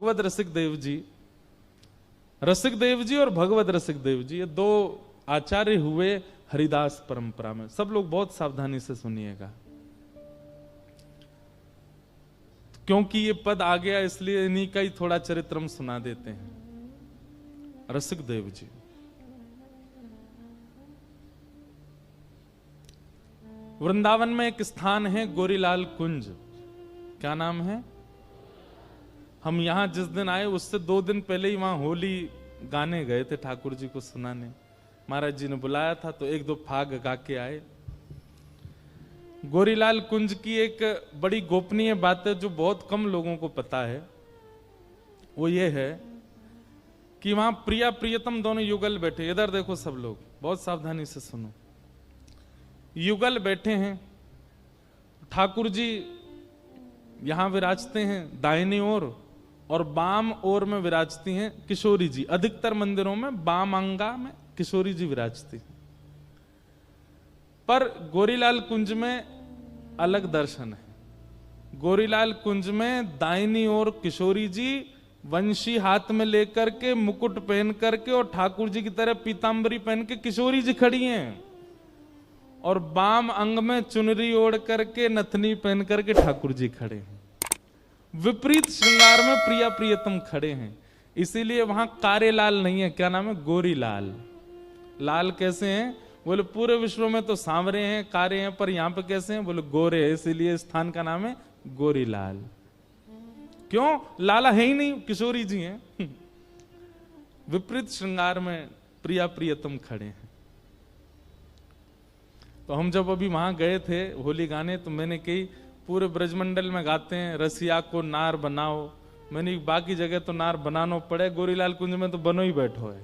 भगवत रसिक देव जी और भगवत रसिक देव जी, ये दो आचार्य हुए हरिदास परंपरा में। सब लोग बहुत सावधानी से सुनिएगा, क्योंकि ये पद आ गया इसलिए इन्हीं का ही थोड़ा चरित्र हम सुना देते हैं। रसिक देव जी वृंदावन में एक स्थान है गोरीलाल कुंज। क्या नाम है? हम यहां जिस दिन आए उससे 2 दिन पहले ही वहां होली गाने गए थे, ठाकुर जी को सुनाने। महाराज जी ने बुलाया था तो 1-2 फाग गा के आए। गोरीलाल कुंज की एक बड़ी गोपनीय बात है जो बहुत कम लोगों को पता है, वो ये है कि वहां प्रिया प्रियतम दोनों युगल बैठे। इधर देखो सब लोग, बहुत सावधानी से सुनो। युगल बैठे हैं, ठाकुर जी यहां विराजते हैं दाहिनी ओर और बाम ओर में विराजती हैं किशोरी जी। अधिकतर मंदिरों में बाम अंगा में किशोरी जी विराजती, पर गोरीलाल कुंज में अलग दर्शन है। गोरीलाल कुंज में दाहिनी ओर किशोरी जी वंशी हाथ में लेकर के, मुकुट पहन करके और ठाकुर जी की तरह पीतांबरी पहन के किशोरी जी खड़ी हैं, और बाम अंग में चुनरी ओढ़ करके नथनी पहन करके ठाकुर जी खड़े हैं। विपरीत श्रृंगार में प्रिया प्रियतम खड़े हैं। इसीलिए वहां कारेलाल नहीं है, क्या नाम है? गोरीलाल। लाल कैसे हैं? बोले पूरे विश्व में तो सांवरे हैं, कारे हैं, पर यहां पे कैसे हैं? बोले गोरे है, इसीलिए स्थान का नाम है गोरीलाल। क्यों? लाला है ही नहीं, किशोरी जी हैं। विपरीत श्रृंगार में प्रिया प्रियतम खड़े हैं। तो हम जब अभी वहां गए थे होली गाने, तो मैंने कही पूरे ब्रजमंडल में गाते हैं रसिया को नार बनाओ। मैंने बाकी जगह तो नार बनाना पड़े, गोरीलाल कुंज में तो बनो ही बैठो है।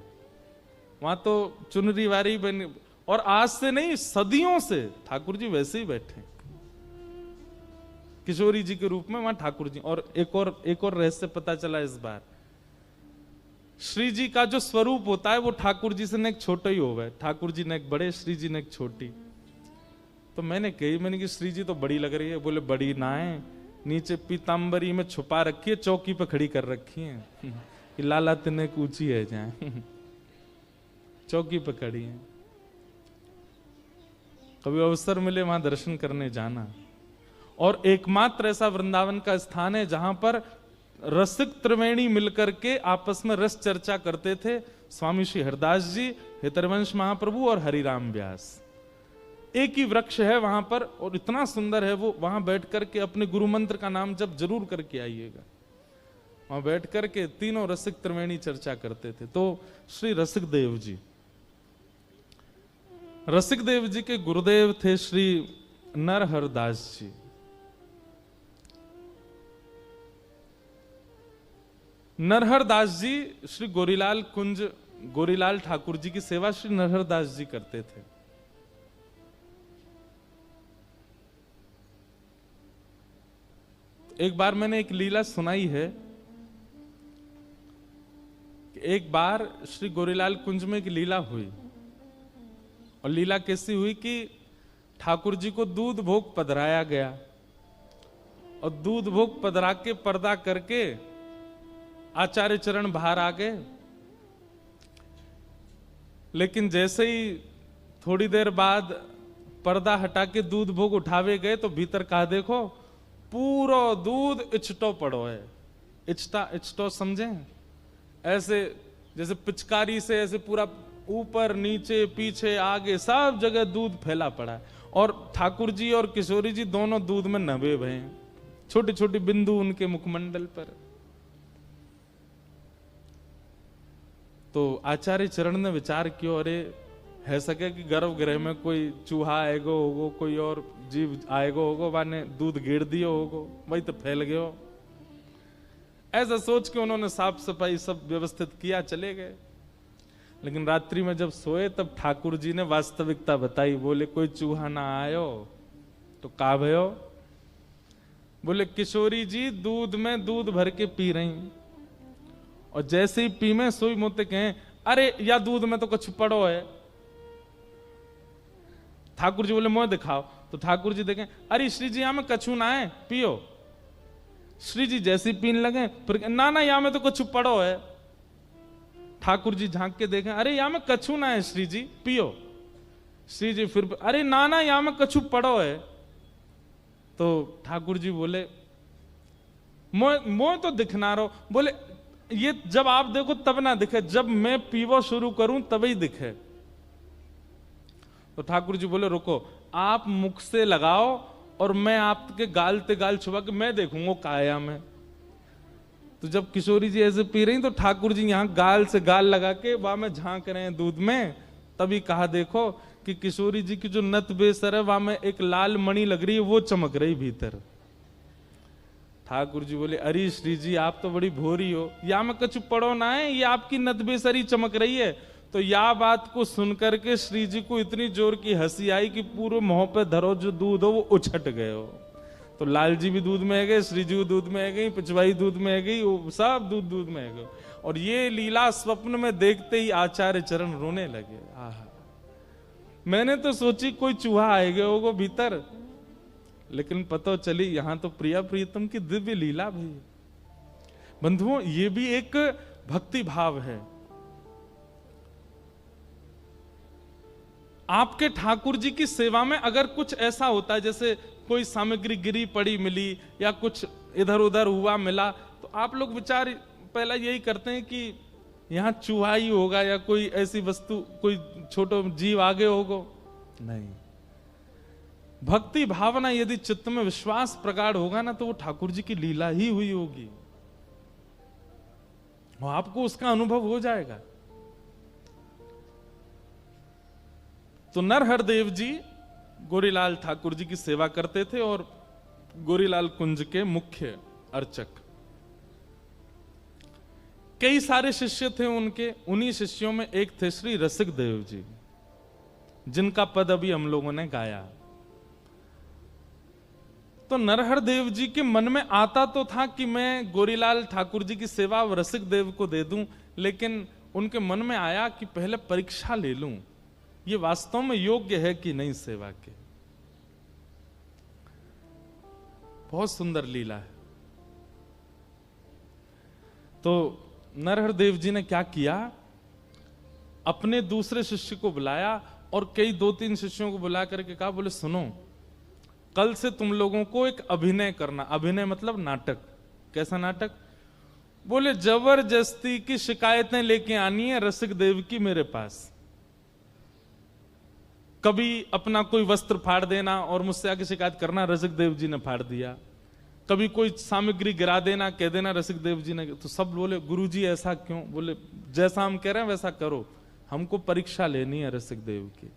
वहां तो चुनरी वारी बन, और आज से नहीं सदियों से ठाकुर जी वैसे ही बैठे किशोरी जी के रूप में वहां ठाकुर जी। और एक और रहस्य पता चला इस बार, श्री जी का जो स्वरूप होता है वो ठाकुर जी से न एक छोटा ही होगा, ठाकुर जी ने एक बड़े, श्री जी ने एक छोटी। तो मैंने कि श्री जी तो बड़ी लग रही है। बोले बड़ी ना है, नीचे पीतांबरी में छुपा रखी है, चौकी पे खड़ी कर रखी है कि लाला तिने ऊंची है जाए। चौकी पे खड़ी है। कभी अवसर मिले वहां दर्शन करने जाना। और एकमात्र ऐसा वृंदावन का स्थान है जहां पर रसिक त्रिवेणी मिलकर के आपस में रस चर्चा करते थे। स्वामी श्री हरदास जी, हितरवंश महाप्रभु और हरिराम व्यास। एक ही वृक्ष है वहां पर, और इतना सुंदर है वो। वहां बैठ करके अपने गुरु मंत्र का नाम जब जरूर करके आइएगा। वहां बैठ करके तीनों रसिक त्रिवेणी चर्चा करते थे। तो श्री रसिक देव जी, रसिक देव जी के गुरुदेव थे श्री नरहर दास जी। नरहर दास जी श्री गोरीलाल कुंज, गोरीलाल ठाकुर जी की सेवा श्री नरहर दास जी करते थे। एक बार मैंने एक लीला सुनाई है कि एक बार श्री गोरीलाल कुंज में एक लीला हुई। और लीला कैसी हुई कि ठाकुर जी को दूध भोग पधराया गया, और दूध भोग पधरा के पर्दा करके आचार्य चरण बाहर आ गए। लेकिन जैसे ही थोड़ी देर बाद पर्दा हटा के दूध भोग उठावे गए तो भीतर कहा देखो पूरा दूध इचटो पड़ो है। इचटो समझे? ऐसे जैसे पिचकारी से ऐसे पूरा ऊपर नीचे पीछे आगे सब जगह दूध फैला पड़ा है। और ठाकुर जी और किशोरी जी दोनों दूध में नभे भये हैं, छोटी छोटी बिंदु उनके मुखमंडल पर। तो आचार्य चरण ने विचार किया, अरे है सके कि गर्भगृह में कोई चूहा आएगो होगो, कोई और जीव आएगो होगो, वाने दूध गिर दियो होगो, वही तो फैल गयो। ऐसा सोच के उन्होंने साफ सफाई सब व्यवस्थित किया, चले गए। लेकिन रात्रि में जब सोए तब ठाकुर जी ने वास्तविकता बताई। बोले कोई चूहा ना आयो तो का भयो? बोले किशोरी जी दूध में दूध भर के पी रही, और जैसे ही पी में सोई मोते कहें अरे या दूध में तो कुछ पड़ो है। ठाकुर जी बोले मुंह दिखाओ। तो ठाकुर जी देखें, अरे श्री जी हमें कछु ना है, पियो। श्री जी जैसी पीन लगे, फिर ना ना यहाँ में तो कुछ पड़ो है। ठाकुर जी झांक के देखें, अरे यहाँ में कछु ना है श्री जी, पियो। श्री जी फिर, अरे ना ना यहाँ में कछु पड़ो है। तो ठाकुर जी बोले, मोह तो दिखना रहो। बोले ये जब आप देखो तब ना दिखे, जब मैं पीवो शुरू करूं तभी दिखे। तो ठाकुर जी बोले रुको, आप मुख से लगाओ और मैं आपके गाल ते गाल छुपा के मैं देखूंगा काया में। तो जब किशोरी जी ऐसे पी रही तो ठाकुर जी यहां गाल से गाल लगा के वहां में झांक रहे हैं दूध में, तभी कहा देखो कि किशोरी जी की जो नत बेसर है वहां में एक लाल मणि लग रही है, वो चमक रही भीतर। ठाकुर जी बोले, अरे श्री जी आप तो बड़ी भोरी हो, या में कछु पड़ो ना है, ये आपकी नत बेसरी चमक रही है। तो या बात को सुनकर के श्री जी को इतनी जोर की हंसी आई कि पूरे मुंह पे धरो जो दूध हो वो उछट गए हो। तो लाल जी भी दूध में है गए, श्री जी भी दूध में है गई, पिछवाई दूध में है गई, वो सब दूध में है गए। और ये लीला स्वप्न में देखते ही आचार्य चरण रोने लगे। आहा, मैंने तो सोची कोई चूहा आएगा होगा भीतर, लेकिन पता चली यहां तो प्रिया प्रियतम की दिव्य लीला भी। बंधुओं, ये भी एक भक्ति भाव है। आपके ठाकुर जी की सेवा में अगर कुछ ऐसा होता है, जैसे कोई सामग्री गिरी पड़ी मिली या कुछ इधर उधर हुआ मिला, तो आप लोग विचार पहला यही करते हैं कि यहां चूहा ही होगा या कोई ऐसी वस्तु, कोई छोटा जीव आगे होगा। नहीं, भक्ति भावना यदि चित्त में विश्वास प्रगाढ़ होगा ना, तो वो ठाकुर जी की लीला ही हुई होगी, वो आपको उसका अनुभव हो जाएगा। तो नरहर देव जी गोरीलाल ठाकुर जी की सेवा करते थे और गोरीलाल कुंज के मुख्य अर्चक। कई सारे शिष्य थे उनके, उन्हीं शिष्यों में एक थे श्री रसिक देव जी, जिनका पद अभी हम लोगों ने गाया। तो नरहर देव जी के मन में आता तो था कि मैं गोरीलाल ठाकुर जी की सेवा रसिक देव को दे दूं, लेकिन उनके मन में आया कि पहले परीक्षा ले लूं, ये वास्तव में योग्य है कि नहीं सेवा के। बहुत सुंदर लीला है। तो नरहर देव जी ने क्या किया, अपने दूसरे शिष्य को बुलाया और कई 2-3 शिष्यों को बुला करके कहा, बोले सुनो, कल से तुम लोगों को एक अभिनय करना। अभिनय मतलब नाटक। कैसा नाटक? बोले जबरदस्ती की शिकायतें लेके आनी है रसिक देव की मेरे पास। कभी अपना कोई वस्त्र फाड़ देना और मुझसे आके शिकायत करना, रसिक देव जी ने फाड़ दिया। कभी कोई सामग्री गिरा देना, कह देना रसिक देव जी ने। तो सब बोले गुरुजी ऐसा क्यों? बोले जैसा हम कह रहे हैं वैसा करो, हमको परीक्षा लेनी है रसिक देव की।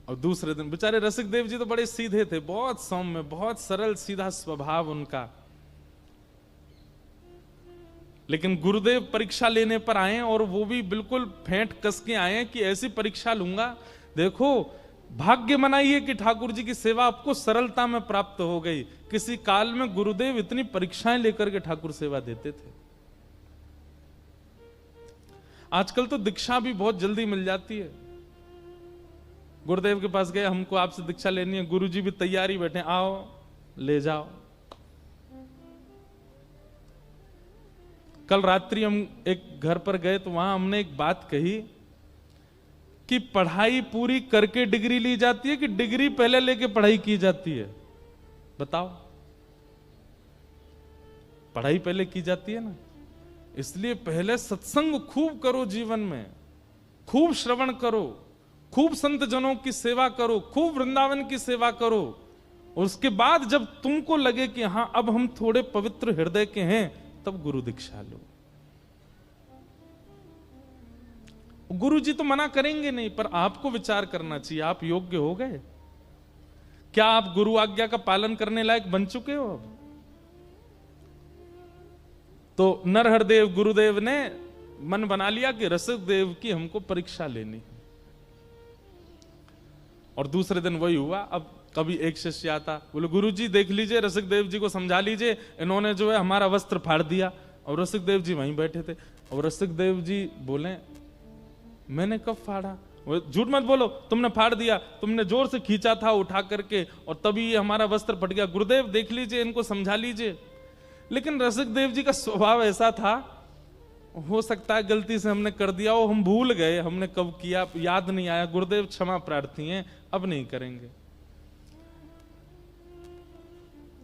और दूसरे दिन बेचारे रसिक देव जी तो बड़े सीधे थे, बहुत सौम्य, बहुत सरल सीधा स्वभाव उनका। लेकिन गुरुदेव परीक्षा लेने पर आए और वो भी बिल्कुल फेंट कस के आए कि ऐसी परीक्षा लूंगा, देखो भाग्य मनाइए कि ठाकुर जी की सेवा आपको सरलता में प्राप्त हो गई। किसी काल में गुरुदेव इतनी परीक्षाएं लेकर के ठाकुर सेवा देते थे। आजकल तो दीक्षा भी बहुत जल्दी मिल जाती है। गुरुदेव के पास गए, हमको आपसे दीक्षा लेनी है, गुरुजी भी तैयारी बैठे, आओ ले जाओ। कल रात्रि हम एक घर पर गए तो वहां हमने एक बात कही कि पढ़ाई पूरी करके डिग्री ली जाती है कि डिग्री पहले लेके पढ़ाई की जाती है? बताओ। पढ़ाई पहले की जाती है ना, इसलिए पहले सत्संग खूब करो, जीवन में खूब श्रवण करो, खूब संत जनों की सेवा करो, खूब वृंदावन की सेवा करो। और उसके बाद जब तुमको लगे कि हां अब हम थोड़े पवित्र हृदय के हैं, तब गुरु दीक्षा लो। गुरु जी तो मना करेंगे नहीं, पर आपको विचार करना चाहिए, आप योग्य हो गए? क्या आप गुरु आज्ञा का पालन करने लायक बन चुके हो अब? तो नरहर देव गुरुदेव ने मन बना लिया कि रसिक देव की हमको परीक्षा लेनी। और दूसरे दिन वही हुआ। अब कभी एक शिष्य आता, बोले गुरुजी देख लीजिए, रसिक देव जी को समझा लीजिए, इन्होंने जो है हमारा वस्त्र फाड़ दिया। और रसिक देव जी वहीं बैठे थे। और रसिक देव जी बोले मैंने कब फाड़ा? वो झूठ मत बोलो, तुमने फाड़ दिया, तुमने जोर से खींचा था उठा करके और तभी ये हमारा वस्त्र फट गया। गुरुदेव देख लीजिए, इनको समझा लीजिए। लेकिन रसिक देव जी का स्वभाव ऐसा था, हो सकता है गलती से हमने कर दिया हो, हम भूल गए, हमने कब किया याद नहीं आया, गुरुदेव क्षमा प्रार्थी हैं, अब नहीं करेंगे।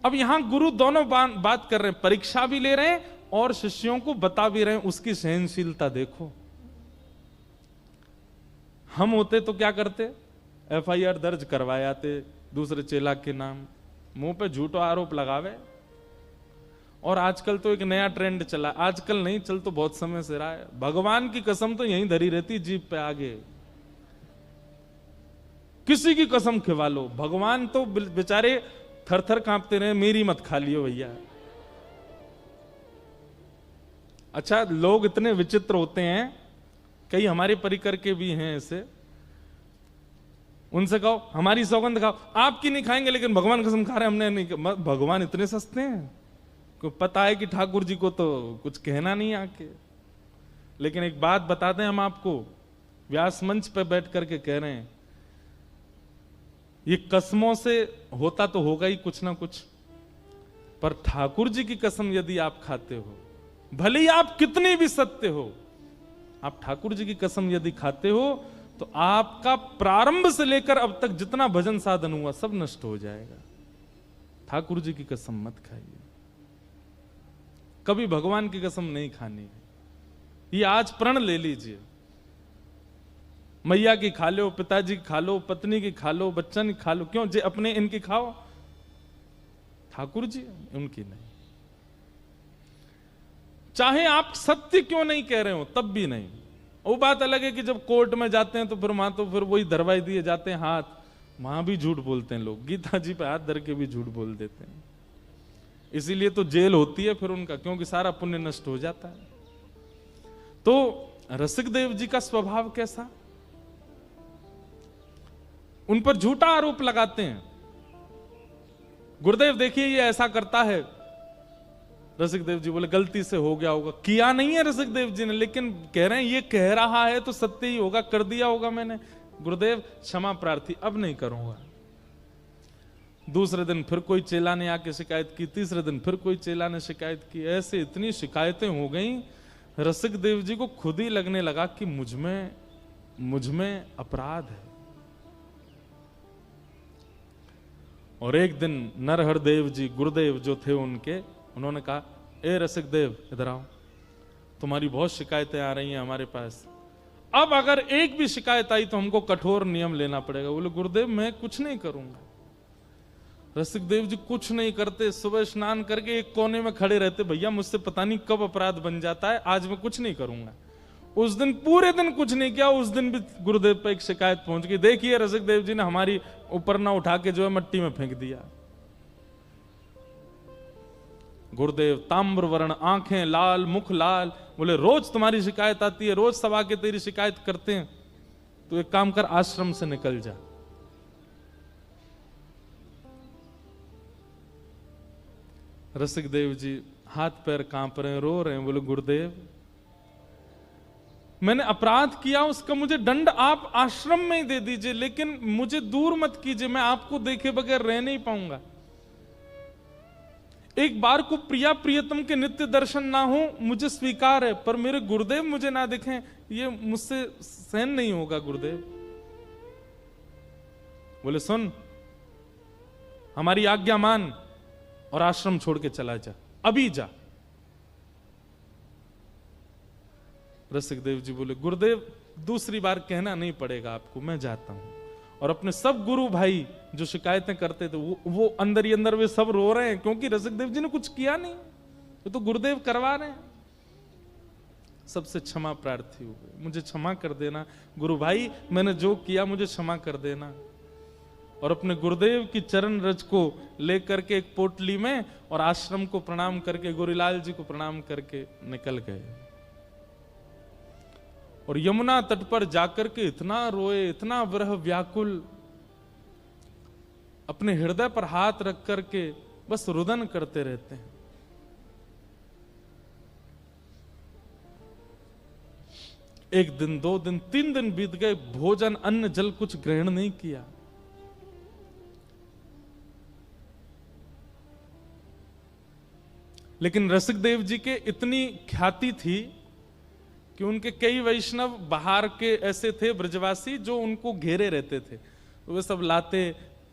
अब यहां गुरु दोनों बात कर रहे हैं, परीक्षा भी ले रहे हैं और शिष्यों को बता भी रहे हैं। उसकी सहनशीलता देखो। हम होते तो क्या करते, एफआईआर दर्ज करवाए आते दूसरे चेला के नाम, मुंह पे झूठा आरोप लगावे। और आजकल तो एक नया ट्रेंड चला, आजकल नहीं, चल तो बहुत समय से रहा है, भगवान की कसम तो यहीं धरी रहती जीभ पे आगे, किसी की कसम खिवा लो, भगवान तो बेचारे थर थर कांपते रहे, मेरी मत खा लियो भैया। अच्छा, लोग इतने विचित्र होते हैं, कई हमारे परिकर के भी हैं ऐसे, उनसे कहो हमारी सौगंध खाओ, आपकी नहीं खाएंगे लेकिन भगवान कसम खा रहे हमने नहीं। भगवान इतने सस्ते हैं, को पता है कि ठाकुर जी को तो कुछ कहना नहीं आके। लेकिन एक बात बताते हैं हम आपको, व्यास मंच पे बैठ करके कह रहे हैं, ये कसमों से होता तो होगा ही कुछ ना कुछ, पर ठाकुर जी की कसम यदि आप खाते हो, भले ही आप कितने भी सत्य हो, आप ठाकुर जी की कसम यदि खाते हो तो आपका प्रारंभ से लेकर अब तक जितना भजन साधन हुआ सब नष्ट हो जाएगा। ठाकुर जी की कसम मत खाइए, कभी भगवान की कसम नहीं खानी है। ये आज प्रण ले लीजिए, मैया की खा लो, पिताजी की खा लो, पत्नी की खा लो, बच्चन की खा लो, क्यों जे अपने इनकी खाओ, ठाकुर जी उनकी नहीं। चाहे आप सत्य क्यों नहीं कह रहे हो तब भी नहीं। वो बात अलग है कि जब कोर्ट में जाते हैं तो फिर वहां तो फिर वही धरवाई दिए जाते हैं हाथ, वहां भी झूठ बोलते हैं लोग, गीता जी पे हाथ धर के भी झूठ बोल देते हैं। इसीलिए तो जेल होती है फिर उनका, क्योंकि सारा पुण्य नष्ट हो जाता है। तो रसिक देव जी का स्वभाव कैसा, उन पर झूठा आरोप लगाते हैं। गुरुदेव देखिए ये ऐसा करता है, रसिक देव जी बोले गलती से हो गया होगा, किया नहीं है रसिक देव जी ने, लेकिन कह रहे हैं ये कह रहा है तो सत्य ही होगा, कर दिया होगा मैंने। गुरुदेव क्षमा प्रार्थी, अब नहीं करूंगा। दूसरे दिन फिर कोई चेला ने आके शिकायत की, तीसरे दिन फिर कोई चेला ने शिकायत की, ऐसे इतनी शिकायतें हो गई, रसिक देव जी को खुद ही लगने लगा कि मुझ में अपराध है। और एक दिन नरहर देव जी गुरुदेव जो थे उनके, उन्होंने कहा ए रसिक देव इधर आओ, तुम्हारी बहुत शिकायतें आ रही हैं हमारे पास, अब अगर एक भी शिकायत आई तो हमको कठोर नियम लेना पड़ेगा। बोले गुरुदेव मैं कुछ नहीं करूंगा। रसिक देव जी कुछ नहीं करते, सुबह स्नान करके एक कोने में खड़े रहते, भैया मुझसे पता नहीं कब अपराध बन जाता है, आज मैं कुछ नहीं करूंगा। उस दिन पूरे दिन कुछ नहीं किया, उस दिन भी गुरुदेव पर एक शिकायत पहुंच गई, देखिए रसिक देव जी ने हमारी ऊपर ना उठा के जो है मट्टी में फेंक दिया। गुरुदेव ताम्र वर्ण, आंखें लाल, मुख लाल, बोले रोज तुम्हारी शिकायत आती है, रोज सब आके तेरी शिकायत करते हैं, तो एक काम कर आश्रम से निकल जा। रसिक देव जी हाथ पैर कांप रहे हैं, रो रहे हैं, बोले गुरुदेव मैंने अपराध किया, उसका मुझे दंड आप आश्रम में ही दे दीजिए, लेकिन मुझे दूर मत कीजिए, मैं आपको देखे बगैर रह नहीं पाऊंगा। एक बार को प्रिया प्रियतम के नित्य दर्शन ना हो मुझे स्वीकार है, पर मेरे गुरुदेव मुझे ना दिखें ये मुझसे सहन नहीं होगा। गुरुदेव बोले सुन, हमारी आज्ञा मान और आश्रम छोड़ के चला जा, अभी जा। रसिक देव जी बोले गुरुदेव दूसरी बार कहना नहीं पड़ेगा आपको, मैं जाता हूं। और अपने सब गुरु भाई जो शिकायतें करते थे वो अंदर ही अंदर वे सब रो रहे हैं, क्योंकि रसिक देव जी ने कुछ किया नहीं, वो तो गुरुदेव करवा रहे हैं। सबसे क्षमा प्रार्थी हुए, मुझे क्षमा कर देना गुरु भाई, मैंने जो किया मुझे क्षमा कर देना। और अपने गुरुदेव की चरण रज को लेकर के एक पोटली में और आश्रम को प्रणाम करके, गोरीलाल जी को प्रणाम करके निकल गए। और यमुना तट पर जाकर के इतना रोए, इतना विरह व्याकुल, अपने हृदय पर हाथ रख करके बस रुदन करते रहते हैं। 1 दिन 2 दिन 3 दिन बीत गए, भोजन अन्न जल कुछ ग्रहण नहीं किया। लेकिन रसिक देव जी के इतनी ख्याति थी कि उनके कई वैष्णव बाहर के ऐसे थे ब्रजवासी जो उनको घेरे रहते थे, तो वे सब लाते,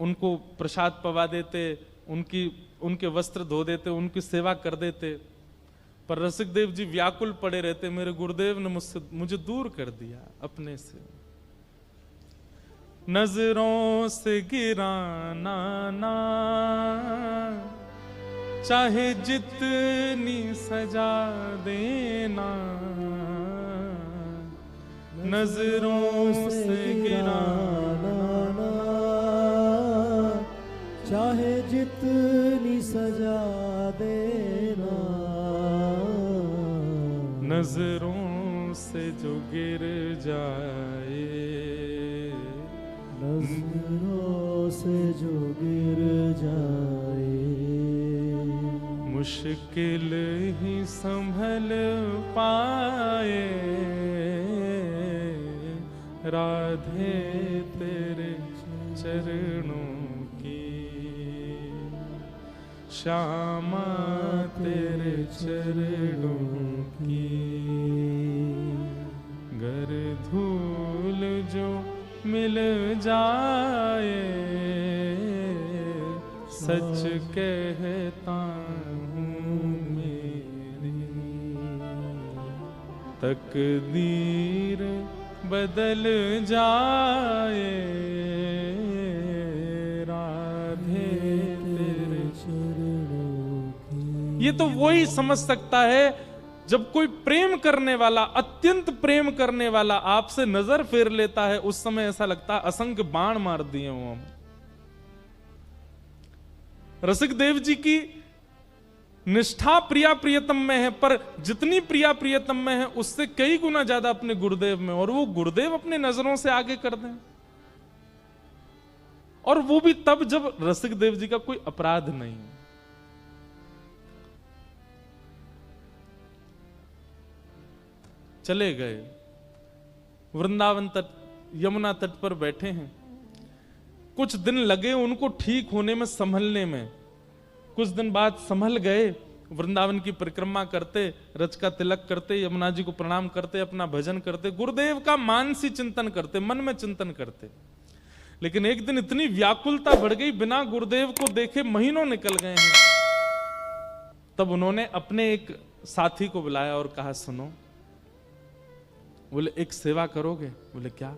उनको प्रसाद पवा देते, उनके वस्त्र धो देते, उनकी सेवा कर देते। पर रसिक देव जी व्याकुल पड़े रहते, मेरे गुरुदेव ने मुझे दूर कर दिया अपने से। नजरों से गिराना ना, चाहे जितनी सजा देना, नजरों से गिराना ना, चाहे जितनी सजा देना, नजरों से जो गिर जाए, नजरों से जो गिर जाए, मुश्किल ही संभल पाए, राधे तेरे चरणों की, श्यामा तेरे चरणों की, गर धूल जो मिल जाए, सच कहता हूँ मेरी तकदीर बदल जाए, राधे तेरे चरणों की। ये तो वही समझ सकता है जब कोई प्रेम करने वाला, अत्यंत प्रेम करने वाला आपसे नजर फेर लेता है, उस समय ऐसा लगता है असंख्य बाण मार दिए वो। रसिक देव जी की निष्ठा प्रिया प्रियतम में है, पर जितनी प्रिया प्रियतम में है उससे कई गुना ज्यादा अपने गुरुदेव में, और वो गुरुदेव अपने नजरों से आगे कर दें, और वो भी तब जब रसिक देव जी का कोई अपराध नहीं। चले गए वृंदावन तट, यमुना तट पर बैठे हैं। कुछ दिन लगे उनको ठीक होने में, संभलने में। कुछ दिन बाद संभल गए, वृंदावन की परिक्रमा करते, रच का तिलक करते, यमुना जी को प्रणाम करते, अपना भजन करते, गुरुदेव का मानसी चिंतन करते, मन में चिंतन करते। लेकिन एक दिन इतनी व्याकुलता बढ़ गई, बिना गुरुदेव को देखे महीनों निकल गए हैं। तब उन्होंने अपने एक साथी को बुलाया और कहा, सुनो। बोले, एक सेवा करोगे? बोले, क्या?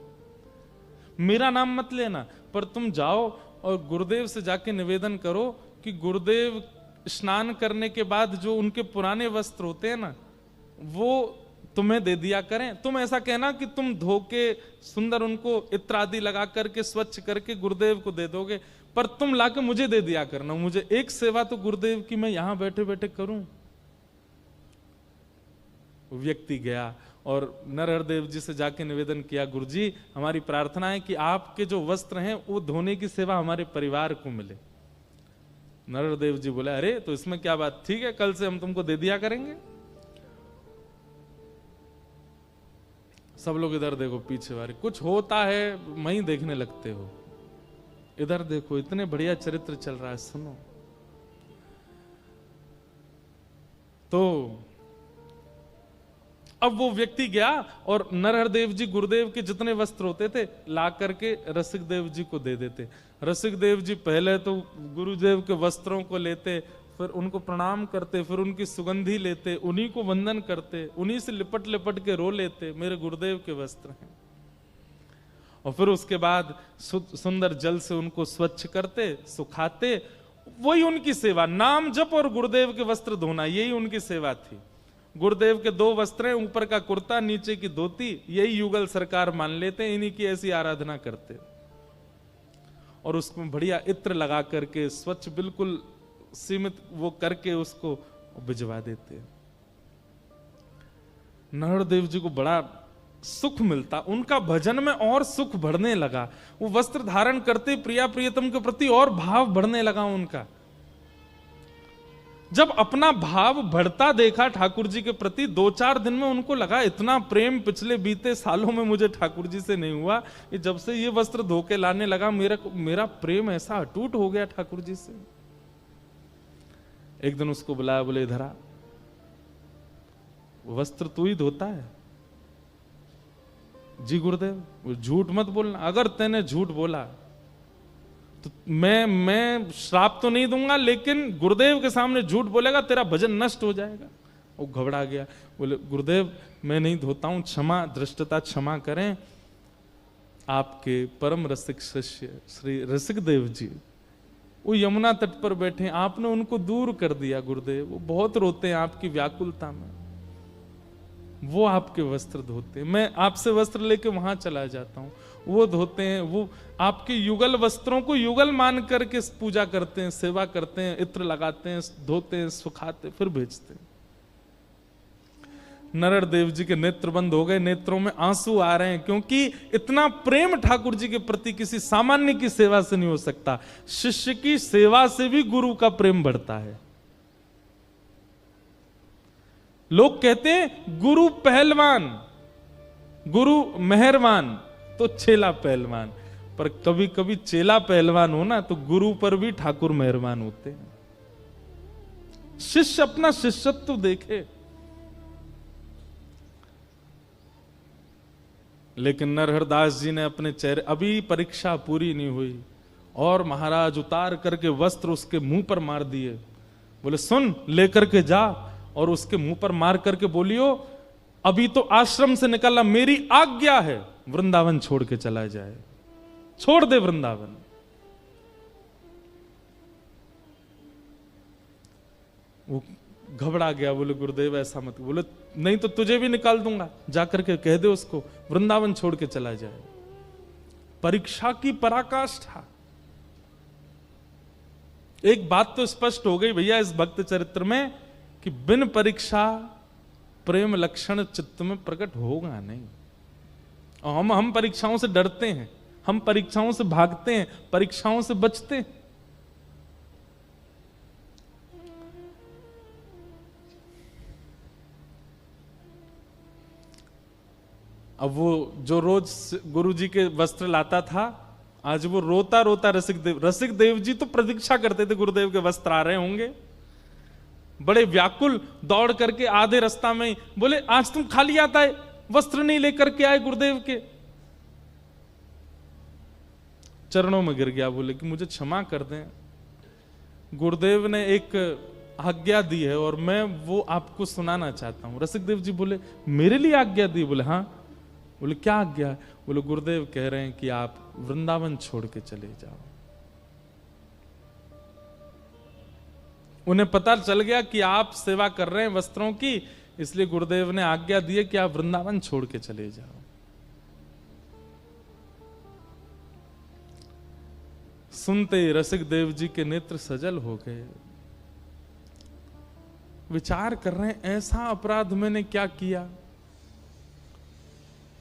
मेरा नाम मत लेना, पर तुम जाओ और गुरुदेव से जाके निवेदन करो कि गुरुदेव स्नान करने के बाद जो उनके पुराने वस्त्र होते हैं ना, वो तुम्हें दे दिया करें। तुम ऐसा कहना कि तुम धो के सुंदर उनको इत्र आदि लगा करके स्वच्छ करके गुरुदेव को दे दोगे, पर तुम लाके मुझे दे दिया करना। मुझे एक सेवा तो गुरुदेव की मैं यहां बैठे बैठे करूं। व्यक्ति गया और नरहरदेव जी से जाके निवेदन किया, गुरुजी हमारी प्रार्थना है कि आपके जो वस्त्र हैं वो धोने की सेवा हमारे परिवार को मिले। नरहरदेव जी बोले, अरे तो इसमें क्या बात, ठीक है, कल से हम तुमको दे दिया करेंगे। सब लोग इधर देखो, पीछे वाले कुछ होता है वहीं देखने लगते हो, इधर देखो, इतने बढ़िया चरित्र चल रहा है, सुनो। तो अब वो व्यक्ति गया और नरहरदेव जी गुरुदेव के जितने वस्त्र होते थे ला करके रसिक देव जी को दे देते। रसिक देव जी पहले तो गुरुदेव के वस्त्रों को लेते, फिर उनको प्रणाम करते, फिर उनकी सुगंधी लेते, उन्हीं को वंदन करते, उन्हीं से लिपट लिपट के रो लेते, मेरे गुरुदेव के वस्त्र हैं। और फिर उसके बाद सुंदर जल से उनको स्वच्छ करते, सुखाते। वही उनकी सेवा, नाम जप और गुरुदेव के वस्त्र धोना, यही उनकी सेवा थी। गुरुदेव के 2 वस्त्र हैं, ऊपर का कुर्ता, नीचे की धोती, यही युगल सरकार मान लेते, इन्हीं की ऐसी आराधना करते। और उसको बढ़िया इत्र लगा करके स्वच्छ बिल्कुल सीमित वो करके उसको भिजवा देते। नरहरदेव जी को बड़ा सुख मिलता, उनका भजन में और सुख बढ़ने लगा। वो वस्त्र धारण करते प्रिया प्रियतम के प्रति और भाव बढ़ने लगा उनका। जब अपना भाव बढ़ता देखा ठाकुर जी के प्रति, 2-4 दिन में उनको लगा इतना प्रेम पिछले बीते सालों में मुझे ठाकुर जी से नहीं हुआ, कि जब से ये वस्त्र धो के लाने लगा मेरा प्रेम ऐसा अटूट हो गया ठाकुर जी से। एक दिन उसको बुलाया, बोले इधर आ, वस्त्र तू ही धोता है? जी गुरुदेव। झूठ मत बोलना, अगर तैने झूठ बोला तो मैं श्राप तो नहीं दूंगा, लेकिन गुरुदेव के सामने झूठ बोलेगा तेरा भजन नष्ट हो जाएगा। वो घबरा गया, बोले गुरुदेव मैं नहीं धोता हूं, क्षमा, धृष्टता क्षमा करें। आपके परम रसिक शिष्य श्री रसिक देव जी वो यमुना तट पर बैठे, आपने उनको दूर कर दिया गुरुदेव, वो बहुत रोते हैं आपकी व्याकुलता में, वो आपके वस्त्र धोते हैं, मैं आपसे वस्त्र लेके वहां चला जाता हूं, वो धोते हैं, वो आपके युगल वस्त्रों को युगल मान करके पूजा करते हैं, सेवा करते हैं, इत्र लगाते हैं, धोते हैं, सुखाते, फिर भेजते हैं। नरड़ देव जी के नेत्र बंद हो गए, नेत्रों में आंसू आ रहे हैं, क्योंकि इतना प्रेम ठाकुर जी के प्रति किसी सामान्य की सेवा से नहीं हो सकता। शिष्य की सेवा से भी गुरु का प्रेम बढ़ता है। लोग कहते हैं गुरु पहलवान, गुरु मेहरबान तो चेला पहलवान, पर कभी कभी चेला पहलवान हो ना तो गुरु पर भी ठाकुर मेहरबान होते हैं। शिष्य अपना शिष्यत्व तो देखे। लेकिन नरहरदास जी ने अपने चेहरे, अभी परीक्षा पूरी नहीं हुई और महाराज उतार करके वस्त्र उसके मुंह पर मार दिए। बोले सुन, लेकर के जा और उसके मुंह पर मार करके बोलियो अभी तो आश्रम से निकला, मेरी आज्ञा है वृंदावन छोड़ के चला जाए, छोड़ दे वृंदावन। वो घबरा गया, बोले गुरुदेव ऐसा मत। बोले नहीं तो तुझे भी निकाल दूंगा, जाकर के कह दे उसको वृंदावन छोड़ के चला जाए। परीक्षा की पराकाष्ठा। एक बात तो स्पष्ट हो गई भैया इस भक्त चरित्र में कि बिन परीक्षा प्रेम लक्षण चित्त में प्रकट होगा नहीं। और हम परीक्षाओं से डरते हैं, हम परीक्षाओं से भागते हैं, परीक्षाओं से बचते हैं। अब वो जो रोज गुरुजी के वस्त्र लाता था, आज वो रोता रोता रसिक देव जी तो प्रतीक्षा करते थे गुरुदेव के वस्त्र आ रहे होंगे, बड़े व्याकुल दौड़ करके आधे रास्ता में बोले आज तुम खाली आता है, वस्त्र नहीं लेकर के आए गुरुदेव के। चरणों में गिर गया, बोले कि मुझे क्षमा कर दें, गुरुदेव ने एक आज्ञा दी है और मैं वो आपको सुनाना चाहता हूं। रसिक देव जी बोले मेरे लिए आज्ञा दी? बोले हाँ। बोले क्या आज्ञा है? बोले गुरुदेव कह रहे हैं कि आप वृंदावन छोड़ के चले जाओ। उन्हें पता चल गया कि आप सेवा कर रहे हैं वस्त्रों की, इसलिए गुरुदेव ने आज्ञा दी है कि आप वृंदावन छोड़ के चले जाओ। सुनते ही रसिक देव जी के नेत्र सजल हो गए। विचार कर रहे हैं ऐसा अपराध मैंने क्या किया,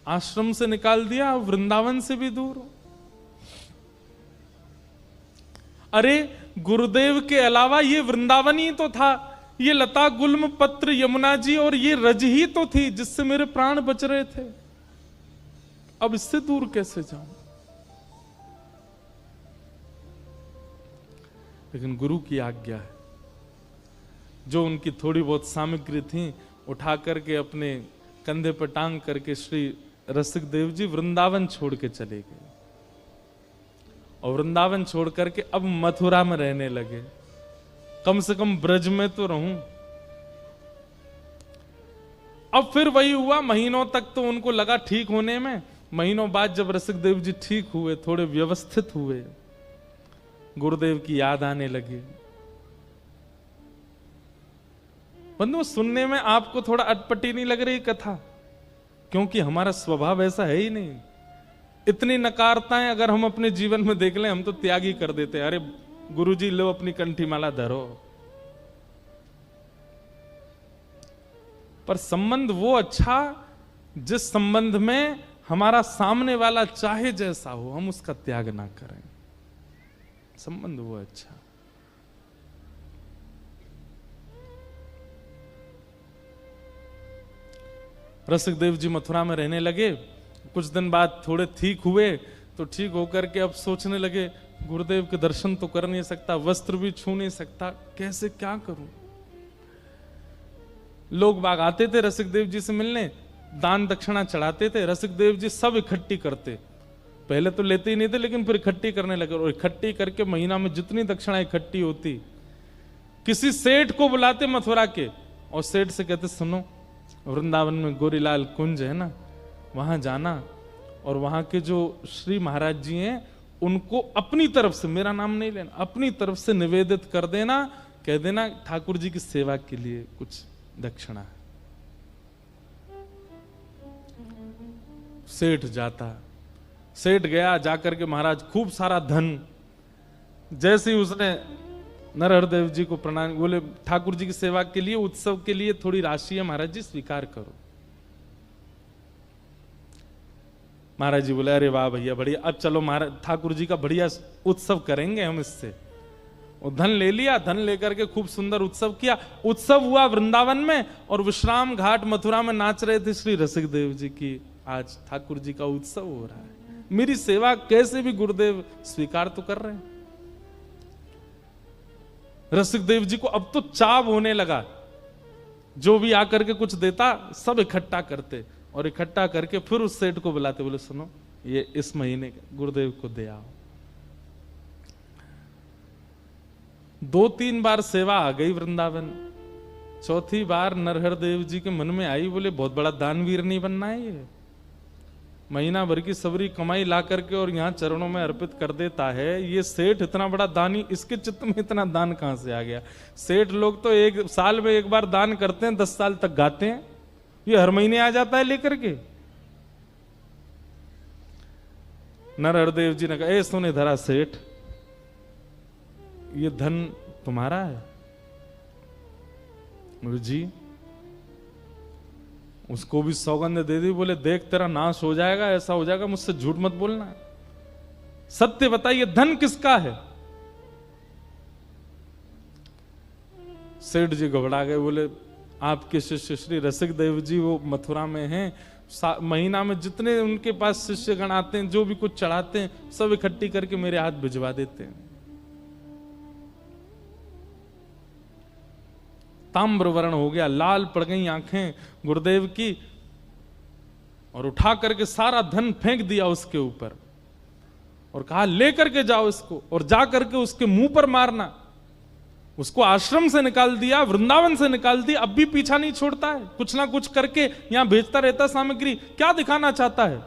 आश्रम से निकाल दिया, वृंदावन से भी दूर हो। अरे गुरुदेव के अलावा ये वृंदावन ही तो था, ये लता गुल्म पत्र यमुना जी और ये रज ही तो थी जिससे मेरे प्राण बच रहे थे। अब इससे दूर कैसे जाऊं? लेकिन गुरु की आज्ञा है। जो उनकी थोड़ी बहुत सामग्री थी उठा करके अपने कंधे पर टांग करके श्री रसिक देव जी वृंदावन छोड़ के चले गए। और वृंदावन छोड़ करके अब मथुरा में रहने लगे। कम से कम ब्रज में तो रहूं। अब फिर वही हुआ, महीनों तक तो उनको लगा ठीक होने में। महीनों बाद जब रसिक देव जी ठीक हुए, थोड़े व्यवस्थित हुए, गुरुदेव की याद आने लगी। बंधु सुनने में आपको थोड़ा अटपटी नहीं लग रही कथा? क्योंकि हमारा स्वभाव ऐसा है ही नहीं। इतनी नकारताएं अगर हम अपने जीवन में देख लें, हम तो त्याग ही कर देते हैं। अरे गुरुजी लो अपनी कंठी माला धरो। पर संबंध वो अच्छा जिस संबंध में हमारा सामने वाला चाहे जैसा हो, हम उसका त्याग ना करें। संबंध वो अच्छा। रसिक देव जी मथुरा में रहने लगे। कुछ दिन बाद थोड़े ठीक हुए, तो ठीक होकर के अब सोचने लगे गुरुदेव के दर्शन तो कर नहीं सकता, वस्त्र भी छू नहीं सकता, कैसे क्या करूं। लोग बाग आते थे रसिक देव जी से मिलने, दान दक्षिणा चढ़ाते थे, रसिक देव जी सब इकट्ठी करते। पहले तो लेते ही नहीं थे, लेकिन फिर इकट्ठी करने लगे, और इकट्ठी करके महीना में जितनी दक्षिणा इकट्ठी होती, किसी सेठ को बुलाते मथुरा के, और सेठ से कहते सुनो वृंदावन में गोरीलाल कुंज है ना, वहां जाना, और वहां के जो श्री महाराज जी हैं उनको अपनी तरफ से, मेरा नाम नहीं लेना, अपनी तरफ से निवेदित कर देना, कह देना ठाकुर जी की सेवा के लिए कुछ दक्षिणा है। सेठ जाता, सेठ गया, जाकर के महाराज खूब सारा धन, जैसे ही उसने नरहर देव जी को प्रणाम, बोले ठाकुर जी की सेवा के लिए, उत्सव के लिए थोड़ी राशि है महाराज जी, स्वीकार करो। महाराज जी बोले अरे वाह भैया बढ़िया, अब चलो महाराज ठाकुर जी का बढ़िया उत्सव करेंगे हम इससे। और धन ले लिया, धन लेकर के खूब सुंदर उत्सव किया। उत्सव हुआ वृंदावन में, और विश्राम घाट मथुरा में नाच रहे थे श्री रसिक देव जी की आज ठाकुर जी का उत्सव हो रहा है, मेरी सेवा कैसे भी गुरुदेव स्वीकार तो कर रहे हैं। रसिक देव जी को अब तो चाव होने लगा, जो भी आकर के कुछ देता सब इकट्ठा करते, और इकट्ठा करके फिर उस सेठ को बुलाते, बोले सुनो ये इस महीने गुरुदेव को दे आओ। 2-3 बार सेवा आ गई वृंदावन, चौथी बार नरहर देव जी के मन में आई, बोले बहुत बड़ा दानवीर नहीं बनना है ये, महीना भर की सबरी कमाई ला करके और यहाँ चरणों में अर्पित कर देता है, ये सेठ इतना बड़ा दानी, इसके चित्त में इतना दान कहां से आ गया। सेठ लोग तो 1 साल में 1 बार दान करते हैं, 10 साल तक गाते हैं, ये हर महीने आ जाता है लेकर के। नरहर देव जी ने कहा ए सुने धरा सेठ, ये धन तुम्हारा है? बोले जी। उसको भी सौगंध दे दी, बोले देख तेरा नाश हो जाएगा, ऐसा हो जाएगा, मुझसे झूठ मत बोलना, सत्य बताइए धन किसका है। सेठ जी घबरा गए, बोले आपके शिष्य श्री रसिक देव जी वो मथुरा में हैं, महीना में जितने उनके पास शिष्यगण आते हैं, जो भी कुछ चढ़ाते हैं, सब इकट्ठी करके मेरे हाथ भिजवा देते हैं। ताम्र वर्ण हो गया, लाल पड़ गई आंखें गुरुदेव की, और उठा करके सारा धन फेंक दिया उसके ऊपर, और कहा लेकर के जाओ इसको, और जा करके उसके मुंह पर मारना। उसको आश्रम से निकाल दिया, वृंदावन से निकाल दिया, अब भी पीछा नहीं छोड़ता है, कुछ ना कुछ करके यहां भेजता रहता सामग्री। क्या दिखाना चाहता है?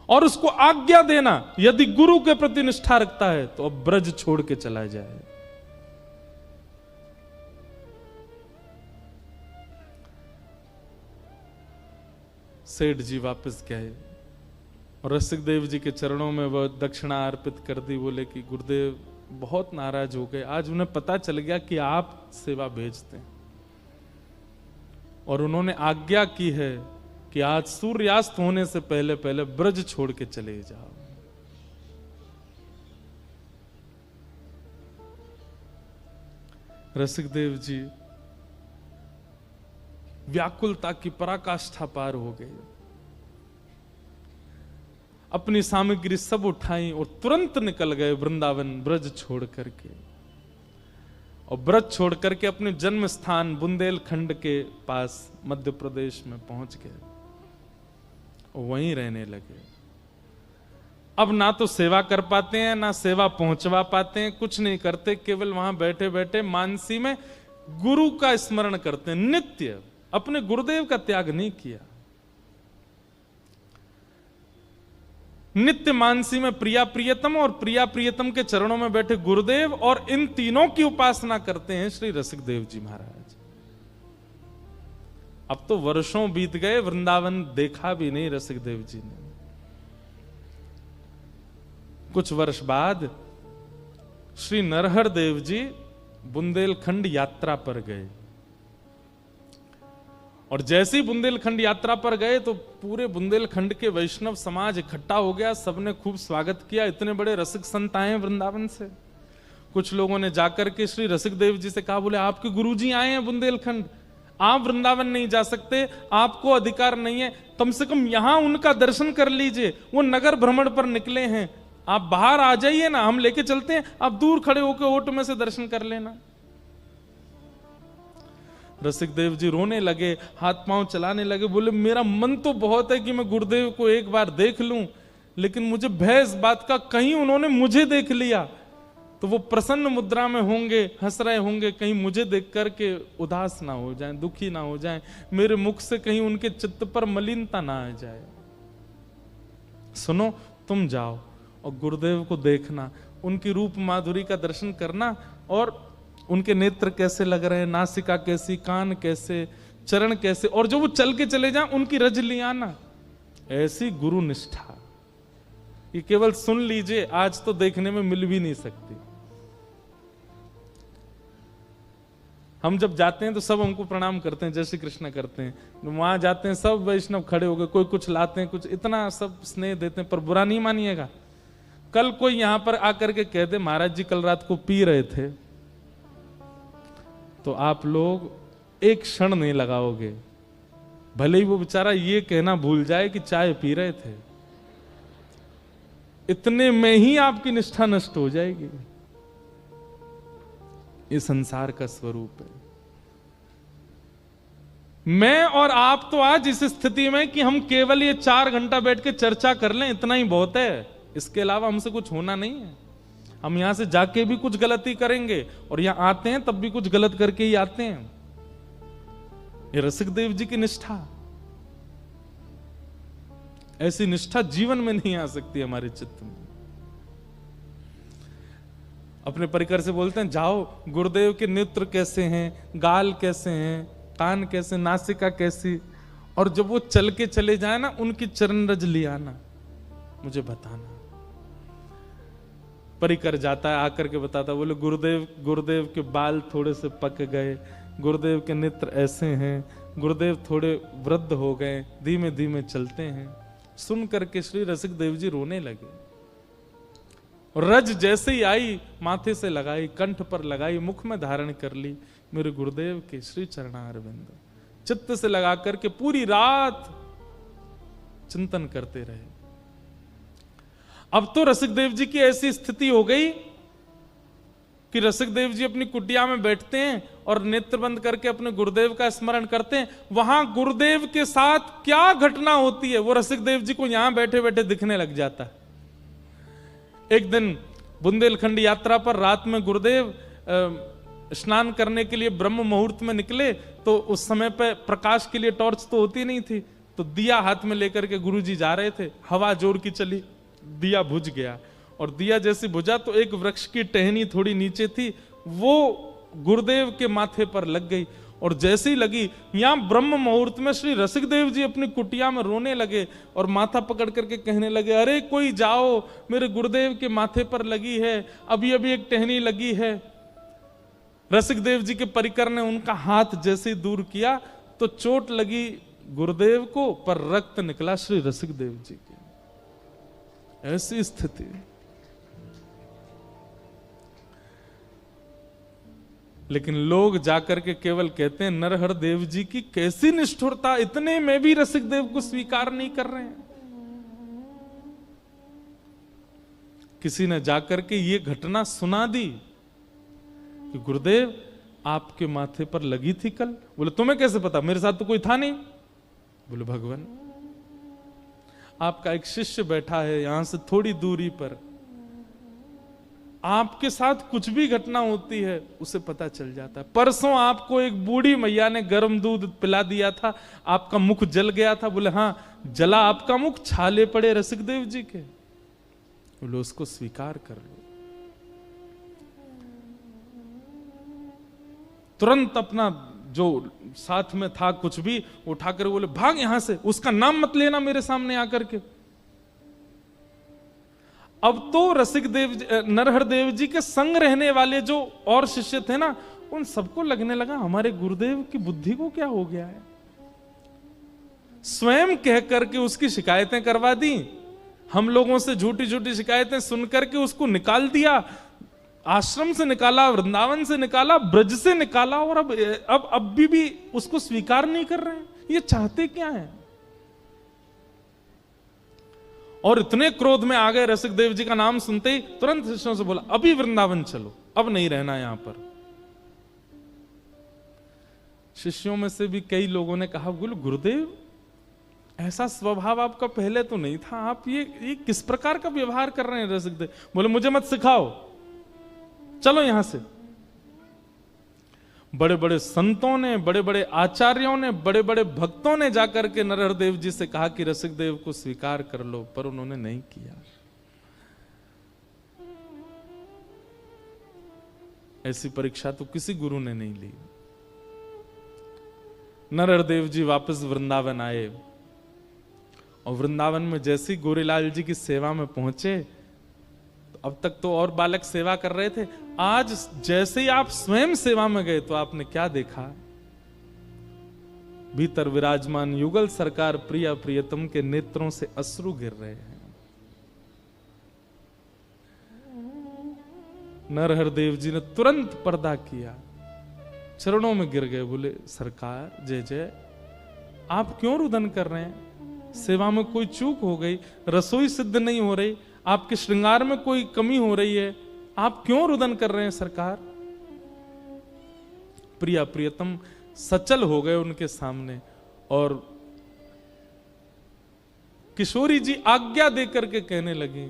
और उसको आज्ञा देना, यदि गुरु के प्रति निष्ठा रखता है तो अब ब्रज छोड़ के चला जाए। सेठ जी वापस गए और रसिक देव जी के चरणों में वह दक्षिणा अर्पित कर दी। बोले कि गुरुदेव बहुत नाराज हो गए, आज उन्हें पता चल गया कि आप सेवा भेजते हैं, और उन्होंने आज्ञा की है कि आज सूर्यास्त होने से पहले पहले ब्रज छोड़ के चले जाओ। रसिक देव जी व्याकुलता की पराकाष्ठा पार हो गए, अपनी सामग्री सब उठाई और तुरंत निकल गए वृंदावन ब्रज छोड़ करके। और ब्रज छोड़ करके अपने जन्म स्थान बुंदेलखंड के पास मध्य प्रदेश में पहुंच गए और वहीं रहने लगे। अब ना तो सेवा कर पाते हैं, ना सेवा पहुंचवा पाते हैं, कुछ नहीं करते, केवल वहां बैठे बैठे मानसी में गुरु का स्मरण करते हैं नित्य। अपने गुरुदेव का त्याग नहीं किया, नित्य मानसी में प्रिया प्रियतम और प्रिया प्रियतम के चरणों में बैठे गुरुदेव, और इन तीनों की उपासना करते हैं श्री रसिक देव जी महाराज। अब तो वर्षों बीत गए, वृंदावन देखा भी नहीं रसिक देव जी ने। कुछ वर्ष बाद श्री नरहर देव जी बुंदेलखंड यात्रा पर गए, और जैसे ही बुंदेलखंड यात्रा पर गए तो पूरे बुंदेलखंड के वैष्णव समाज इकट्ठा हो गया, सबने खूब स्वागत किया। इतने बड़े रसिक संत आए हैं वृंदावन से। कुछ लोगों ने जाकर के श्री रसिक देव जी से कहा, बोले आपके गुरुजी आए हैं बुंदेलखंड, आप वृंदावन नहीं जा सकते, आपको अधिकार नहीं है, कम से कम यहां उनका दर्शन कर लीजिए। वो नगर भ्रमण पर निकले हैं, आप बाहर आ जाइए ना, हम लेके चलते हैं, आप दूर खड़े होकर ओट में से दर्शन कर लेना। रसिक देव जी रोने लगे, हाथ पांव चलाने लगे, बोले मेरा मन तो बहुत है कि मैं गुरुदेव को एक बार देख लूं, लेकिन मुझे भय इस बात का, कहीं उन्होंने मुझे देख लिया तो वो प्रसन्न मुद्रा में होंगे, हंस रहे होंगे, कहीं मुझे देख करके उदास ना हो जाएं, दुखी ना हो जाएं, मेरे मुख से कहीं उनके चित्त पर मलिनता ना आ जाए। सुनो, तुम जाओ और गुरुदेव को देखना, उनकी रूप माधुरी का दर्शन करना, और उनके नेत्र कैसे लग रहे हैं, नासिका कैसी, कान कैसे, चरण कैसे, और जो वो चल के चले जाएं उनकी रज लिया ना। ऐसी गुरु निष्ठा ये केवल सुन लीजिए, आज तो देखने में मिल भी नहीं सकती। हम जब जाते हैं तो सब हमको प्रणाम करते हैं, जय श्री कृष्ण करते हैं, वहां जाते हैं सब वैष्णव खड़े हो गए, कोई कुछ लाते हैं, कुछ इतना सब स्नेह देते हैं, पर बुरा नहीं मानिएगा। कल कोई यहां पर आकर के कह दे महाराज जी कल रात को पी रहे थे, तो आप लोग एक क्षण नहीं लगाओगे, भले ही वो बेचारा ये कहना भूल जाए कि चाय पी रहे थे, इतने में ही आपकी निष्ठा नष्ट हो जाएगी। ये संसार का स्वरूप है। मैं और आप तो आज इस स्थिति में कि हम केवल ये 4 घंटा बैठ के चर्चा कर लें, इतना ही बहुत है, इसके अलावा हमसे कुछ होना नहीं है। हम यहां से जाके भी कुछ गलती करेंगे और यहां आते हैं तब भी कुछ गलत करके ही आते हैं। ये रसिक देव जी की निष्ठा, ऐसी निष्ठा जीवन में नहीं आ सकती हमारे चित्त में। अपने परिकर से बोलते हैं जाओ, गुरुदेव के नेत्र कैसे हैं, गाल कैसे हैं, कान कैसे, नासिका कैसी, और जब वो चल के चले जाए ना, उनकी चरण रज लिया ना, मुझे बताना। परिकर जाता है, आकर के बताता, बोले गुरुदेव के बाल थोड़े से पक गए, गुरुदेव के नेत्र ऐसे हैं, गुरुदेव थोड़े वृद्ध हो गए, धीमे धीमे चलते हैं। सुन करके श्री रसिक देव जी रोने लगे। रज जैसे ही आई, माथे से लगाई, कंठ पर लगाई, मुख में धारण कर ली, मेरे गुरुदेव के श्री चरणारविंद चित्त से लगा करके पूरी रात चिंतन करते रहे। अब तो रसिक देव जी की ऐसी स्थिति हो गई कि रसिक देव जी अपनी कुटिया में बैठते हैं और नेत्र बंद करके अपने गुरुदेव का स्मरण करते हैं। वहां गुरुदेव के साथ क्या घटना होती है वो रसिक देव जी को यहां बैठे बैठे दिखने लग जाता है। एक दिन बुंदेलखंड यात्रा पर रात में गुरुदेव स्नान करने के लिए ब्रह्म मुहूर्त में निकले, तो उस समय पे प्रकाश के लिए टॉर्च तो होती नहीं थी, तो दिया हाथ में लेकर के गुरुजी जा रहे थे, हवा जोर की चली, दिया बुझ गया, और दिया जैसे बुझा तो एक वृक्ष की टहनी थोड़ी नीचे थी, वो गुरुदेव के माथे पर लग गई, और जैसे ही लगी, यहां ब्रह्म मुहूर्त में श्री रसिक देव जी अपनी कुटिया में रोने लगे और माथा पकड़ करके कहने लगे, अरे कोई जाओ, मेरे गुरुदेव के माथे पर लगी है, अभी अभी एक टहनी लगी है। रसिक देव जी के परिकर ने उनका हाथ जैसे ही दूर किया तो चोट लगी गुरुदेव को, पर रक्त निकला श्री रसिक देव जी के। ऐसी स्थिति। लेकिन लोग जाकर के केवल कहते हैं नरहर देव जी की कैसी निष्ठुरता, इतने में भी रसिक देव को स्वीकार नहीं कर रहे हैं। किसी ने जाकर के ये घटना सुना दी कि गुरुदेव आपके माथे पर लगी थी कल। बोले तुम्हें कैसे पता, मेरे साथ तो कोई था नहीं। बोले भगवान, आपका एक शिष्य बैठा है यहां से थोड़ी दूरी पर, आपके साथ कुछ भी घटना होती है उसे पता चल जाता है। परसों आपको एक बूढ़ी मैया ने गर्म दूध पिला दिया था, आपका मुख जल गया था। बोले हाँ, जला आपका मुख, छाले पड़े रसिक देव जी के। बोले उसको स्वीकार कर लो। तुरंत अपना जो साथ में था कुछ भी उठाकर बोले भाग यहां से, उसका नाम मत लेना मेरे सामने आकर के। अब तो रसिक देव नरहर देव जी के संग रहने वाले जो और शिष्य थे ना, उन सबको लगने लगा हमारे गुरुदेव की बुद्धि को क्या हो गया है। स्वयं कह करके उसकी शिकायतें करवा दी, हम लोगों से झूठी झूठी शिकायतें सुन करके उसको निकाल दिया, आश्रम से निकाला, वृंदावन से निकाला, ब्रज से निकाला, और अब भी उसको स्वीकार नहीं कर रहे हैं। ये चाहते क्या है? और इतने क्रोध में आ गए, रसिक देव जी का नाम सुनते ही तुरंत शिष्यों से बोला, अभी वृंदावन चलो, अब नहीं रहना यहां पर। शिष्यों में से भी कई लोगों ने कहा, बोले गुरुदेव ऐसा स्वभाव आपका पहले तो नहीं था, आप ये किस प्रकार का व्यवहार कर रहे हैं रसिक देव? बोले मुझे मत सिखाओ, चलो यहां से। बड़े बड़े संतों ने, बड़े बड़े आचार्यों ने, बड़े बड़े भक्तों ने जाकर के नरहर देव जी से कहा कि रसिक देव को स्वीकार कर लो, पर उन्होंने नहीं किया। ऐसी परीक्षा तो किसी गुरु ने नहीं ली। नरहर देव जी वापस वृंदावन आए, और वृंदावन में जैसे ही गोरीलाल जी की सेवा में पहुंचे, तो अब तक तो और बालक सेवा कर रहे थे, आज जैसे ही आप स्वयं सेवा में गए तो आपने क्या देखा? भीतर विराजमान युगल सरकार प्रिया प्रियतम के नेत्रों से अश्रु गिर रहे हैं। नरहर देव जी ने तुरंत पर्दा किया, चरणों में गिर गए, बोले सरकार जय जय, आप क्यों रुदन कर रहे हैं? सेवा में कोई चूक हो गई, रसोई सिद्ध नहीं हो रही, आपके श्रृंगार में कोई कमी हो रही है, आप क्यों रुदन कर रहे हैं सरकार? प्रिया प्रियतम सचल हो गए उनके सामने, और किशोरी जी आज्ञा देकर के कहने लगी,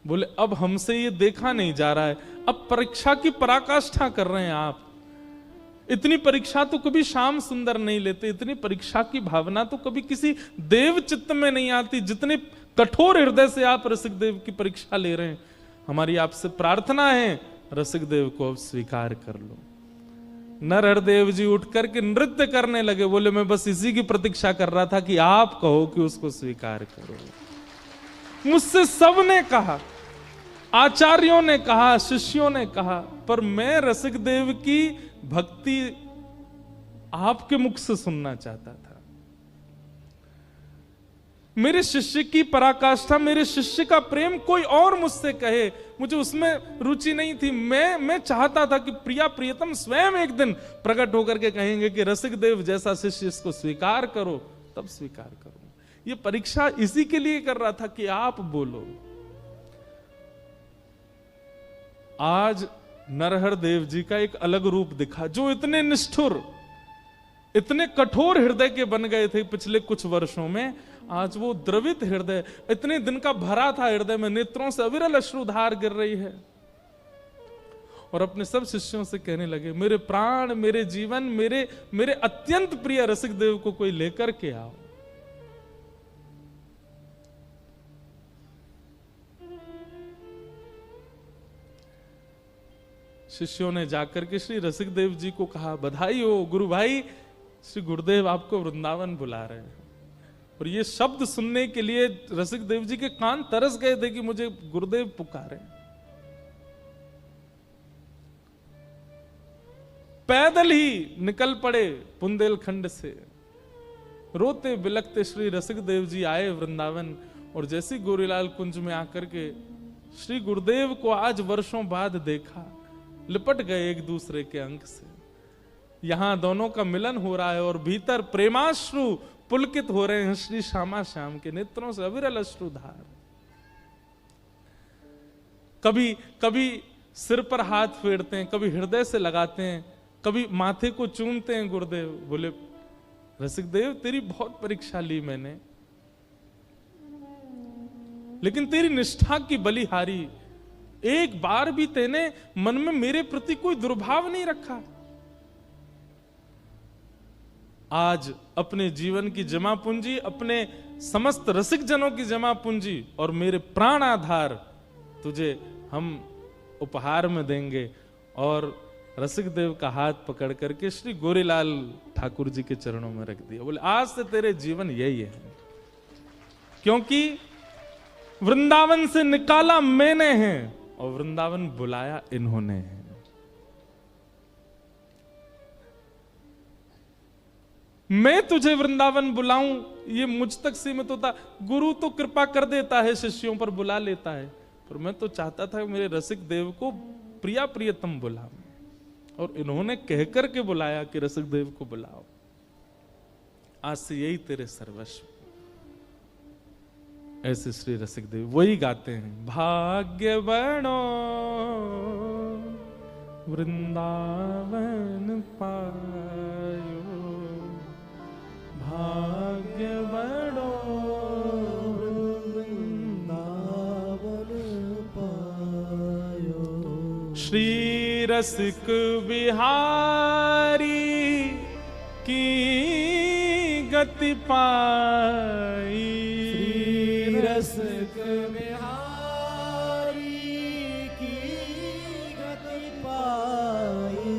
बोले अब हमसे ये देखा नहीं जा रहा है, अब परीक्षा की पराकाष्ठा कर रहे हैं आप। इतनी परीक्षा तो कभी श्याम सुंदर नहीं लेते, इतनी परीक्षा की भावना तो कभी किसी देव चित्त में नहीं आती, जितने कठोर हृदय से आप रसिक देव की परीक्षा ले रहे हैं। हमारी आपसे प्रार्थना है, रसिक देव को अब स्वीकार कर लो। नरहर देव जी उठ करके नृत्य करने लगे, बोले मैं बस इसी की प्रतीक्षा कर रहा था कि आप कहो कि उसको स्वीकार करो। मुझसे सबने कहा, आचार्यों ने कहा, शिष्यों ने कहा, पर मैं रसिक देव की भक्ति आपके मुख से सुनना चाहता था। मेरे शिष्य की पराकाष्ठा, मेरे शिष्य का प्रेम कोई और मुझसे कहे, मुझे उसमें रुचि नहीं थी। मैं चाहता था कि प्रिया प्रियतम स्वयं एक दिन प्रकट होकर के कहेंगे कि रसिक देव जैसा शिष्य इसको स्वीकार करो, तब स्वीकार करो। ये परीक्षा इसी के लिए कर रहा था कि आप बोलो। आज नरहर देव जी का एक अलग रूप दिखा, जो इतने निष्ठुर, इतने कठोर हृदय के बन गए थे पिछले कुछ वर्षों में, आज वो द्रवित हृदय, इतने दिन का भरा था हृदय में, नेत्रों से अविरल अश्रुधार गिर रही है, और अपने सब शिष्यों से कहने लगे, मेरे प्राण, मेरे जीवन, मेरे अत्यंत प्रिय रसिक देव को कोई लेकर के आओ। शिष्यों ने जाकर के श्री रसिक देव जी को कहा, बधाई हो गुरु भाई, श्री गुरुदेव आपको वृंदावन बुला रहे हैं। और ये शब्द सुनने के लिए रसिक देव जी के कान तरस गए थे कि मुझे गुरुदेव पुकारे। पैदल ही निकल पड़े बुंदेलखंड से, रोते बिलखते श्री रसिक देव जी आए वृंदावन, और जैसे गोरीलाल कुंज में आकर के श्री गुरुदेव को आज वर्षों बाद देखा, लिपट गए एक दूसरे के अंक से। यहां दोनों का मिलन हो रहा है, और भीतर प्रेमाश्रु पुलकित हो रहे हैं श्री श्यामा श्याम के नेत्रों से अविरल अश्रुधार। कभी कभी सिर पर हाथ फेरते हैं, कभी हृदय से लगाते हैं, कभी माथे को चूमते हैं गुरुदेव। बोले रसिक देव तेरी बहुत परीक्षा ली मैंने, लेकिन तेरी निष्ठा की बलिहारी, एक बार भी तेने मन में मेरे प्रति कोई दुर्भाव नहीं रखा। आज अपने जीवन की जमा पूंजी, अपने समस्त रसिक जनों की जमा पूंजी और मेरे प्राण आधार तुझे हम उपहार में देंगे। और रसिक देव का हाथ पकड़ करके श्री गोरीलाल ठाकुर जी के चरणों में रख दिया। बोले आज से तेरे जीवन यही है, क्योंकि वृंदावन से निकाला मैंने है और वृंदावन बुलाया इन्होंने है। मैं तुझे वृंदावन बुलाऊं ये मुझ तक सीमित होता। गुरु तो कृपा कर देता है, शिष्यों पर बुला लेता है, पर मैं तो चाहता था मेरे रसिक देव को प्रिया प्रियतम बुला, और इन्होंने कहकर के बुलाया कि रसिकदेव को बुलाओ, आज से यही तेरे सर्वस्व। ऐसे श्री रसिकदेव वही गाते हैं, भाग्य बनो वृंदावन पायो, भाग्य बनो वृंदावन पायो। श्री रसिक बिहारी की गति पाई, रसिक बिहारी की गति पाई,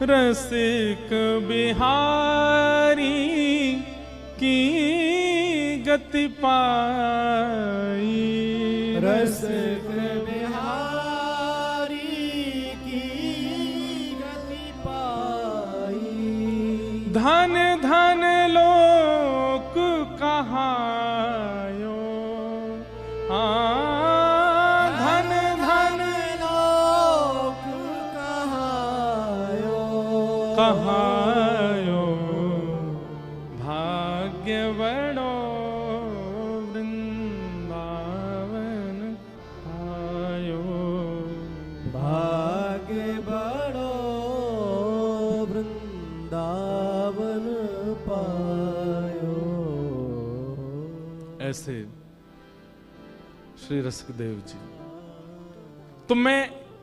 रसिक बिहारी की गति पाई, रसिक बिहारी की गति पाई। धन धन लोक कहायो, धन धन लोक कहायो, कहायो, भाग्य बड़ो वृंदावन पायो, भाग्य बड़ो वृंदावन पायो। ऐसे श्री रसिकदेव जी। तो मैं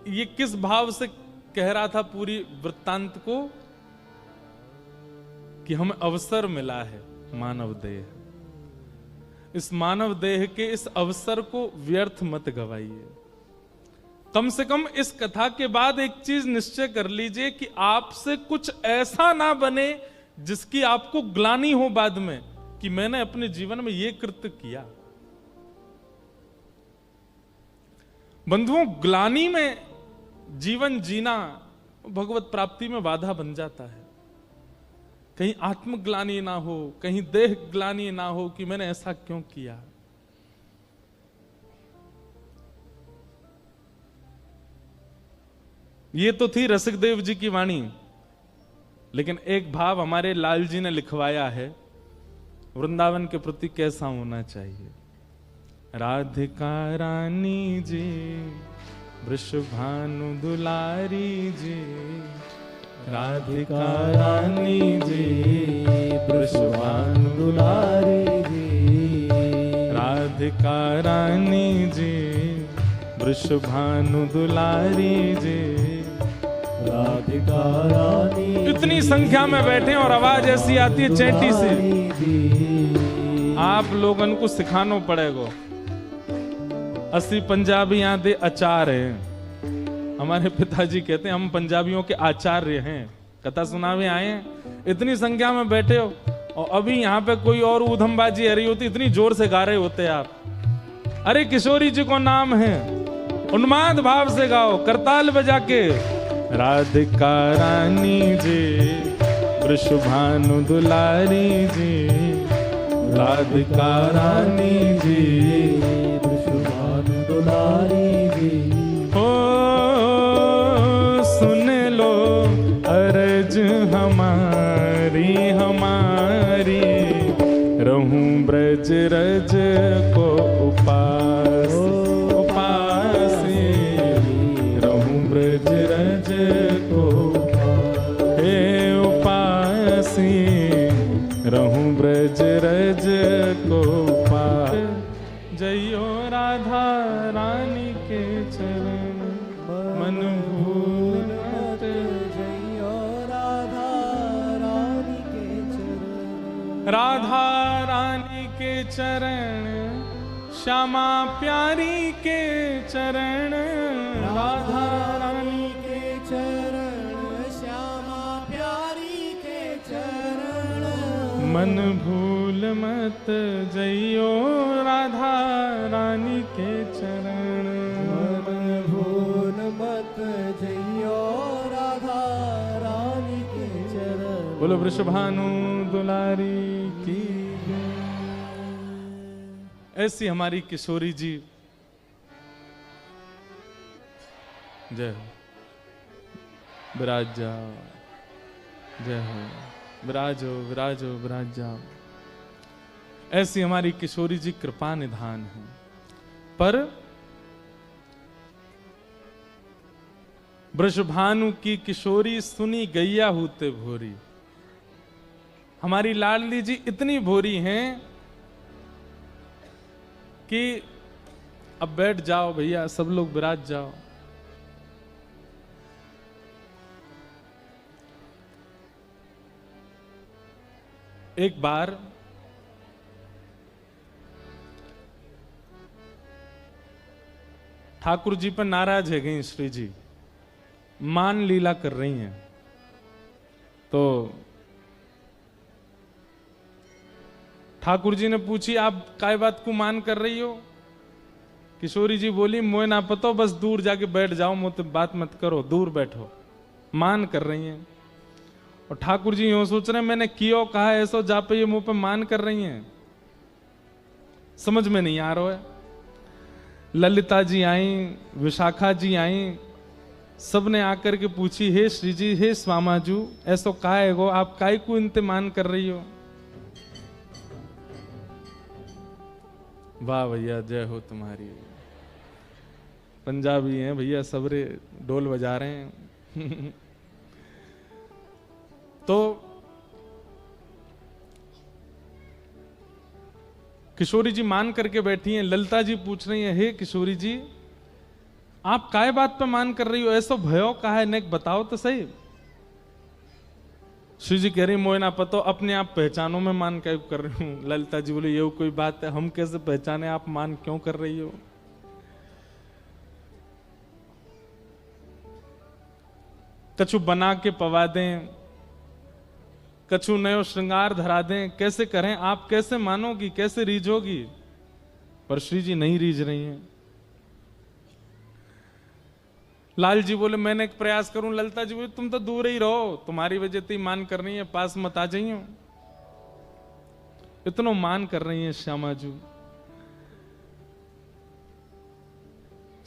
ये किस भाव से कह रहा था पूरी वृत्तांत को, कि हमें अवसर मिला है मानव देह, इस मानव देह के इस अवसर को व्यर्थ मत गवाइए। कम से कम इस कथा के बाद एक चीज निश्चय कर लीजिए कि आपसे कुछ ऐसा ना बने जिसकी आपको ग्लानि हो बाद में कि मैंने अपने जीवन में ये कृत्य किया। बंधुओं, ग्लानि में जीवन जीना भगवत प्राप्ति में बाधा बन जाता है। कहीं आत्मग्लानि ना हो, कहीं देह ग्लानि ना हो कि मैंने ऐसा क्यों किया। ये तो थी रसिकदेव जी की वाणी, लेकिन एक भाव हमारे लाल जी ने लिखवाया है वृंदावन के प्रति कैसा होना चाहिए। राधिका रानी जी, वृषभानु दुलारी जी, राधिका रानी जी, वृषभानु दुलारी जी, राधिका रानी जी, वृषभानु दुलारी जी, राधिका रानी। इतनी संख्या में बैठे और आवाज ऐसी आती है चैटी से, आप लोगन को सिखाना पड़ेगा। 80 पंजाबी यहाँ दे आचार्य हैं। हमारे पिताजी कहते हैं हम पंजाबियों के आचार्य हैं, कथा सुनावे आए हैं। इतनी संख्या में बैठे हो और अभी यहाँ पे कोई और ऊधमबाजी आ रही होती, इतनी जोर से गा रहे होते आप। अरे किशोरी जी को नाम है, उन्माद भाव से गाओ, करताल बजा के। राधिका रानी जी, वृषभानु दुलारी जी, राधिका रानी जी, वृषभानु दुलारी जी। हो सुन लो अर्ज हमारी हमारी, रहूं ब्रज रज को उपास उपासी, रहूं ब्रज रज को हे उपासी, रहूं ब्रज रज को पास। जइयो राधा रानी के चरण मन भूल मत, जइयो राधा रानी के चरण। राधा रानी के चरण, श्यामा प्यारी के चरण, राधा रानी के चरण, श्यामा प्यारी के चरण। मन भूल मत, जइयो राधा रानी के चरण। मन भूल मत, जइयो राधा रानी के चरण। बोलो वृषभानु दुलारी की। ऐसी हमारी किशोरी जी जय हो, विराज जाओ, जय हो, विराजो विराजो विराज जाओ। ऐसी हमारी किशोरी जी कृपा निधान है। पर वृषभानु की किशोरी सुनी गैया होते भोरी। हमारी लाडली जी इतनी भोरी हैं कि अब बैठ जाओ भैया, सब लोग विराज जाओ। एक बार ठाकुर जी पर नाराज है गई श्री जी, मान लीला कर रही हैं। तो ठाकुर जी ने पूछी, आप काय बात को मान कर रही हो? किशोरी जी बोली, मोए ना पतो, बस दूर जाके बैठ जाओ, मुझसे बात मत करो, दूर बैठो। मान कर रही हैं। और ठाकुर जी यूं सोच रहे हैं, मैंने कियो कहा ऐसो जा पे ये मुंह पे मान कर रही हैं, समझ में नहीं आ रहा है। ललिता जी आई, विशाखा जी आई, सबने आकर के पूछी, हे श्री जी, हे स्वामाजू, ऐसो कहा है गो, आप काय को इनते मान कर रही हो? वाह भैया, जय हो तुम्हारी। पंजाबी हैं भैया, सबरे ढोल बजा रहे हैं। तो किशोरी जी मान करके बैठी हैं। ललिता जी पूछ रही हैं, हे किशोरी जी, आप काय बात पे मान कर रही हो? ऐसो भयो का है, नेक बताओ तो सही। श्री जी कह रही, मोए ना पतो, अपने आप पहचानो में मान क्या कर रही हूं। ललिता जी बोले, ये कोई बात है, हम कैसे पहचाने आप मान क्यों कर रही हो? कछु बना के पवा दें, कछु नयो श्रृंगार धरा दें, कैसे करें? आप कैसे मानोगी, कैसे रीझोगी? पर श्री जी नहीं रीझ रही हैं। लाल जी बोले, मैंने एक प्रयास करूं। ललिता जी बोले, तुम तो दूर ही रहो, तुम्हारी वजह से मान कर रही है, पास मत आ जाइयो। इतना मान कर रही है श्यामाजू।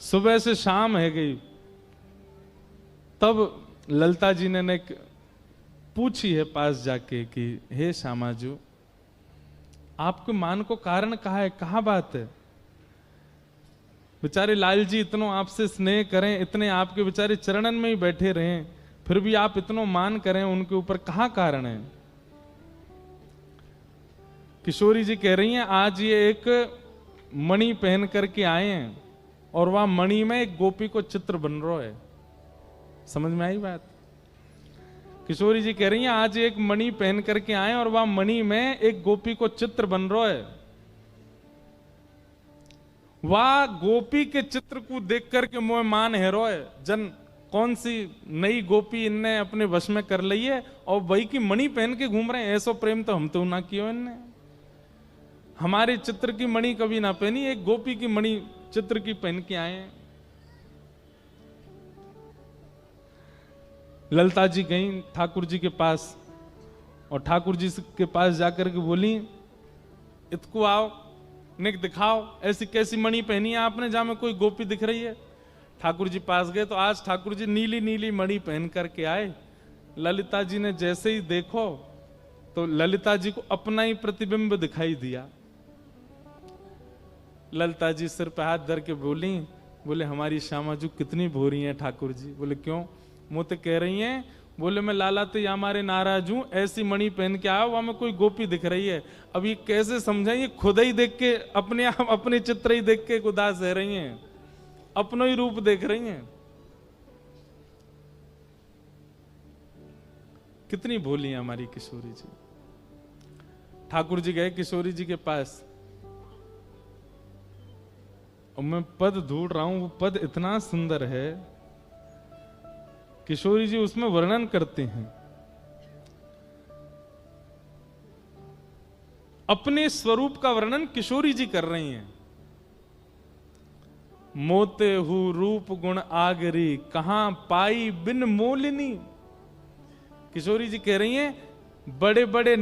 सुबह से शाम है गई, तब ललिता जी ने पूछी है पास जाके कि हे श्यामाजू, आपके मान को कारण कहा है, कहा बात है? बेचारे लाल जी इतनो आपसे स्नेह करें, इतने आपके बेचारे चरणन में ही बैठे रहें, फिर भी आप इतनो मान करें उनके ऊपर, कहां कारण है? किशोरी जी कह रही हैं, आज ये एक मणि पहन करके आए हैं और वह मणि में एक गोपी को चित्र बन रहा है। समझ में आई बात? किशोरी जी कह रही हैं, आज एक मणि पहन करके आए और वह मणि में एक गोपी को चित्र बन रहा है। वह गोपी के चित्र को देख करके मोह मान हेरो है, जन कौन सी नई गोपी इनने अपने वश में कर ली है और वही की मणि पहन के घूम रहे हैं। ऐसा प्रेम तो हम तो ना कियो इनने, हमारे चित्र की मणि कभी ना पहनी, एक गोपी की मणि चित्र की पहन के आए हैं। ललिता जी गई ठाकुर जी के पास और ठाकुर जी के पास जाकर के बोली, इतको आओ, निक दिखाओ, ऐसी कैसी मणि पहनी है आपने जहां में कोई गोपी दिख रही है? ठाकुर जी पास गए तो आज ठाकुर जी नीली नीली मणि पहन करके आए। ललिता जी ने जैसे ही देखो तो ललिता जी को अपना ही प्रतिबिंब दिखाई दिया। ललिता जी सिर पे हाथ धर के बोले हमारी श्यामाजू कितनी भोरी है ठाकुर जी। बोले क्यों? मुँह तो कह रही हैं, बोले मैं लाला तो हमारे नाराज हूं, ऐसी मणि पहन के आओ वहां में कोई गोपी दिख रही है। अब ये कैसे समझाएं? खुद ही देख के अपने आप अपने चित्र ही देख के उदास रह रही हैं, अपनो ही रूप देख रही हैं। कितनी भोली है हमारी किशोरी जी। ठाकुर जी गए किशोरी जी के पास और मैं पद ढूंढ रहा हूं, वो पद इतना सुंदर है। किशोरी जी उसमें वर्णन करते हैं, अपने स्वरूप का वर्णन किशोरी जी कर रही हैं। मोते हु रूप गुण आगरी, कहां पाई बिन मोलिनी। किशोरी जी कह रही हैं, बड़े बड़े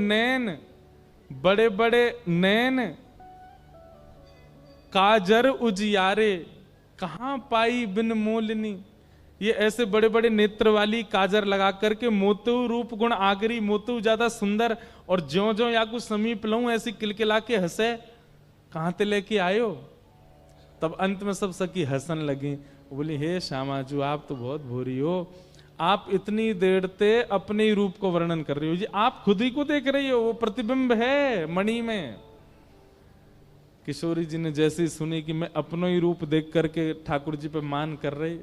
नैन काजर उजियारे, कहां पाई बिन मोलिनी। ये ऐसे बड़े बड़े नेत्र वाली काजर लगा करके मोतु रूप गुण आगरी, मोतु ज्यादा सुंदर, और ज्यो ज्यो या कुछ समीप लऊं ऐसी किलकिला के हंसे, कहां ते लेके आयो। तब अंत में सब सखी हंसन लगी, बोली हे श्यामाजू आप तो बहुत भोरी हो, आप इतनी देर ते अपने ही रूप को वर्णन कर रही हो जी, आप खुद ही को देख रही हो, वो प्रतिबिंब है मणि में। किशोरी जी ने जैसे ही सुनी कि मैं अपनो ही रूप देख करके ठाकुर जी पे मान कर रही,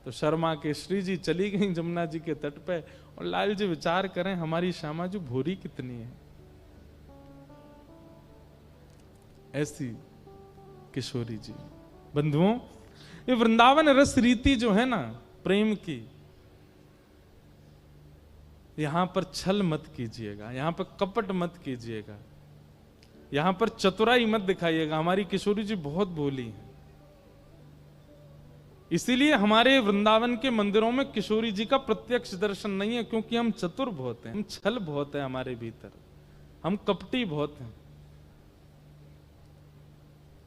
तो शर्मा के श्री जी चली गई जमुना जी के तट पे, और लाल जी विचार करें हमारी श्यामाजू भोरी कितनी है। ऐसी किशोरी जी। बंधुओं, ये वृंदावन रस रीति जो है ना प्रेम की, यहां पर छल मत कीजिएगा, यहां पर कपट मत कीजिएगा, यहां पर चतुराई मत दिखाइएगा। हमारी किशोरी जी बहुत भोली है, इसीलिए हमारे वृंदावन के मंदिरों में किशोरी जी का प्रत्यक्ष दर्शन नहीं है, क्योंकि हम चतुर बहुत हैं, हम छल बहुत है हमारे भीतर, हम कपटी बहुत हैं।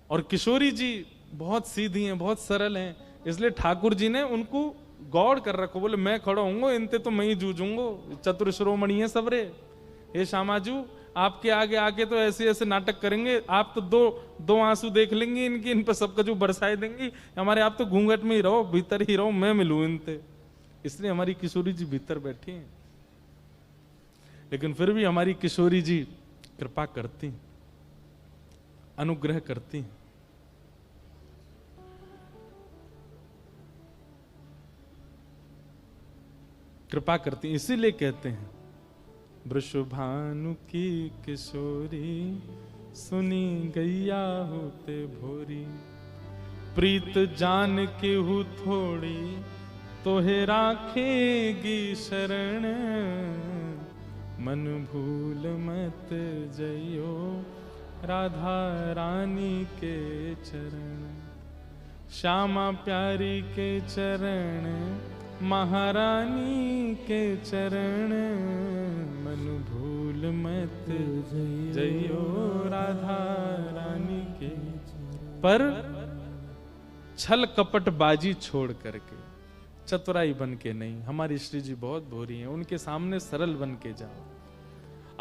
और किशोरी जी बहुत सीधी हैं, बहुत सरल हैं, इसलिए ठाकुर जी ने उनको गौड़ कर रखो। बोले मैं खड़ा हूंगा, इनते तो मैं ही जूझूंगो, चतुर शिरोमणि है सबरे। हे श्यामाजू आपके आगे आके तो ऐसे ऐसे नाटक करेंगे, आप तो दो आंसू देख लेंगे इनके, इन पर सबका जो बरसाए देंगी, हमारे आप तो घूंघट में ही रहो, भीतर ही रहो, मैं मिलूं इनते। इसलिए हमारी किशोरी जी भीतर बैठी हैं, लेकिन फिर भी हमारी किशोरी जी कृपा करती, अनुग्रह करती। कृपा करती, इसीलिए कहते हैं वृषभानु की किशोरी सुनी गैया होते भोरी, प्रीत जान के हु थोड़ी तोहे राखेगी शरण, मन भूल मत जइयो राधा रानी के चरण, श्यामा प्यारी के चरण, महारानी के चरण, मन भूल मत जइयो राधा रानी के। पर छल कपट बाजी छोड़ करके, चतुराई बन के नहीं। हमारी श्री जी बहुत भोरी हैं, उनके सामने सरल बन के जाओ।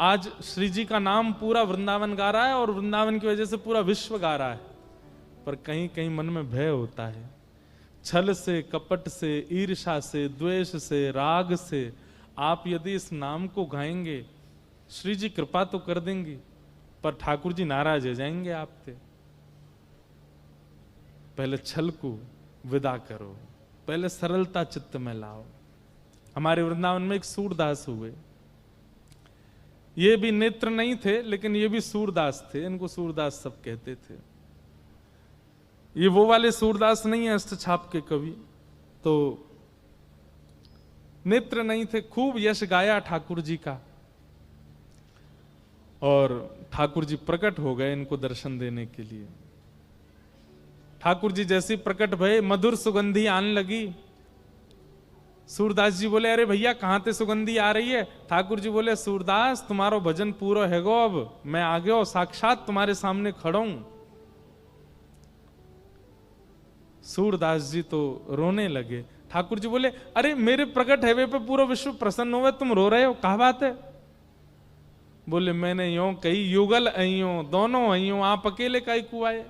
आज श्री जी का नाम पूरा वृंदावन गा रहा है, और वृंदावन की वजह से पूरा विश्व गा रहा है, पर कहीं कहीं मन में भय होता है। छल से, कपट से, ईर्ष्या से, द्वेष से, राग से आप यदि इस नाम को गाएंगे, श्री जी कृपा तो कर देंगी, पर ठाकुर जी नाराज हो जाएंगे आपसे। पहले छल को विदा करो, पहले सरलता चित्त में लाओ। हमारे वृंदावन में एक सूरदास हुए, ये भी नेत्र नहीं थे, लेकिन ये भी सूरदास थे, इनको सूरदास सब कहते थे। ये वो वाले सूरदास नहीं है अष्टछाप के कवि, तो नेत्र नहीं थे, खूब यश गाया ठाकुर जी का, और ठाकुर जी प्रकट हो गए इनको दर्शन देने के लिए। ठाकुर जी जैसे प्रकट भये, मधुर सुगंधी आने लगी। सूरदास जी बोले अरे भैया कहां ते सुगंधी आ रही है? ठाकुर जी बोले सूरदास तुम्हारो भजन पूरा है गो, अब मैं आ गयो, साक्षात तुम्हारे सामने खड़ा हूं। सूरदास जी तो रोने लगे। ठाकुर जी बोले अरे मेरे प्रकट हैवे पे पूरा विश्व प्रसन्न हुआ, तुम रो रहे हो, क्या बात है? बोले मैंने यूं कही, युगल अइयो, दोनों अइयो, आप अकेले काई को आए?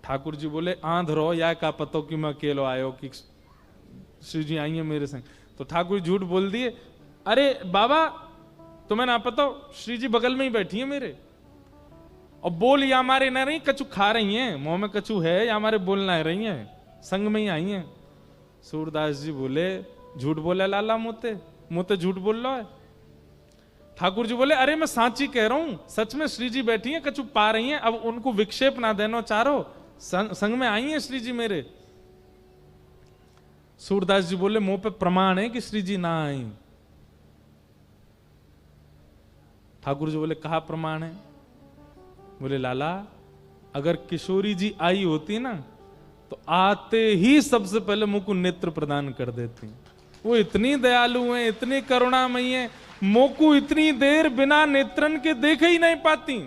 ठाकुर जी बोले आंध रो या का पतो कि मैं अकेलो आयो, कि श्री जी आई है मेरे संग। तो ठाकुर झूठ बोल दिए, अरे बाबा तुम्हें ना पता, श्री जी बगल में ही बैठी है मेरे, और बोल या हमारे न रही, कछु खा रही हैं, मुंह में कछु है या हमारे बोलना है रही हैं, संग में ही आई हैं। सूरदास जी बोले झूठ बोले लाला, मुते झूठ बोल रहा है। ठाकुर जी बोले अरे मैं सांची कह रहा हूं, सच में श्री जी बैठी हैं, कछु पा रही हैं, अब उनको विक्षेप ना देना चारो, संग में आई हैं श्री जी मेरे। सूरदास जी बोले मुंह पे प्रमाण है कि श्री जी ना आई। ठाकुर जी बोले कहा प्रमाण है? बोले लाला अगर किशोरी जी आई होती ना तो आते ही सबसे पहले मुंह को नेत्र प्रदान कर देती। वो इतनी दयालु हैं, इतनी करुणामयी हैं, मोकू इतनी देर बिना नेत्रन के देखे ही नहीं पाती।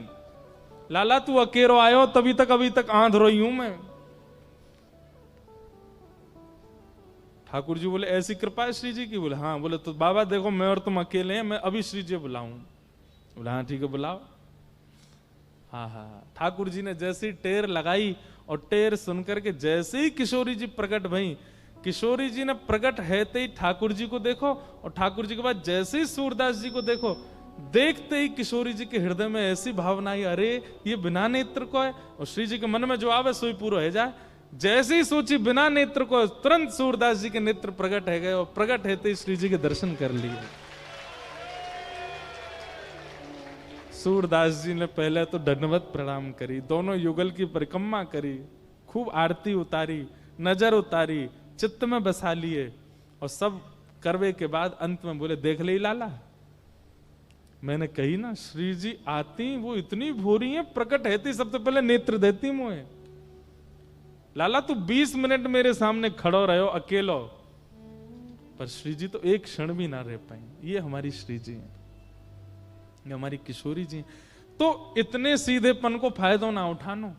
लाला तू अकेलो आयो, तभी तक अभी तक आंध रोई हूं मैं। ठाकुर जी बोले ऐसी कृपा है श्री जी की? बोले हाँ। बोले तो बाबा देखो मैं और तुम अकेले हैं, मैं अभी श्री जी बुलाऊं? बोले हाँ ठीक है बुलाओ। हाँ हाँ, ठाकुर जी ने जैसी टेर लगाई और टेर सुनकर के जैसे ही किशोरी जी प्रकट भई, किशोरी जी ने प्रकट हैते ही ठाकुर जी को देखो और ठाकुर जी के बाद जैसे ही सूरदास जी को देखो, देखते ही किशोरी जी के हृदय में ऐसी भावना आई, अरे ये बिना नेत्र को है। और श्री जी के मन में जो आवे सोई पूरा है जाए। जैसे ही सोची बिना नेत्र को, तुरंत सूरदास जी के नेत्र प्रकट है गए और प्रकट हैते ही श्री जी के दर्शन कर लिए। सूरदास जी ने पहले तो दंडवत प्रणाम करी, दोनों युगल की परिक्रमा करी, खूब आरती उतारी, नजर उतारी, चित्त में बसा लिए और सब करवे के बाद अंत में बोले देख ले लाला, मैंने कही ना श्री जी आती वो इतनी भोरी है, प्रकट हैती सबसे पहले नेत्र देती मुझे। लाला तू 20 मिनट मेरे सामने खड़ो रहो अकेलो, पर श्री जी तो एक क्षण भी ना रह पाई। ये हमारी श्री जी है, ये हमारी किशोरी जी। तो इतने सीधेपन को फायदा ना उठानो।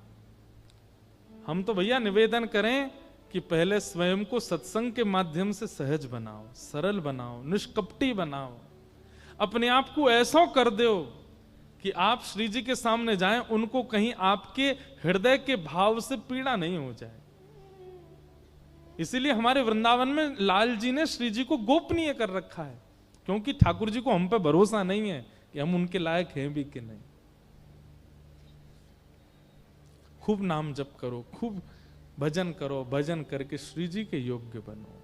हम तो भैया निवेदन करें कि पहले स्वयं को सत्संग के माध्यम से सहज बनाओ, सरल बनाओ, निष्कपटी बनाओ, अपने आप को ऐसा कर दो कि आप श्री जी के सामने जाएं, उनको कहीं आपके हृदय के भाव से पीड़ा नहीं हो जाए। इसीलिए हमारे वृंदावन में लाल जी ने श्री जी को गोपनीय कर रखा है, क्योंकि ठाकुर जी को हम पे भरोसा नहीं है कि हम उनके लायक हैं भी कि नहीं। खूब नाम जप करो, खूब भजन करो, भजन करके श्री जी के योग्य बनो,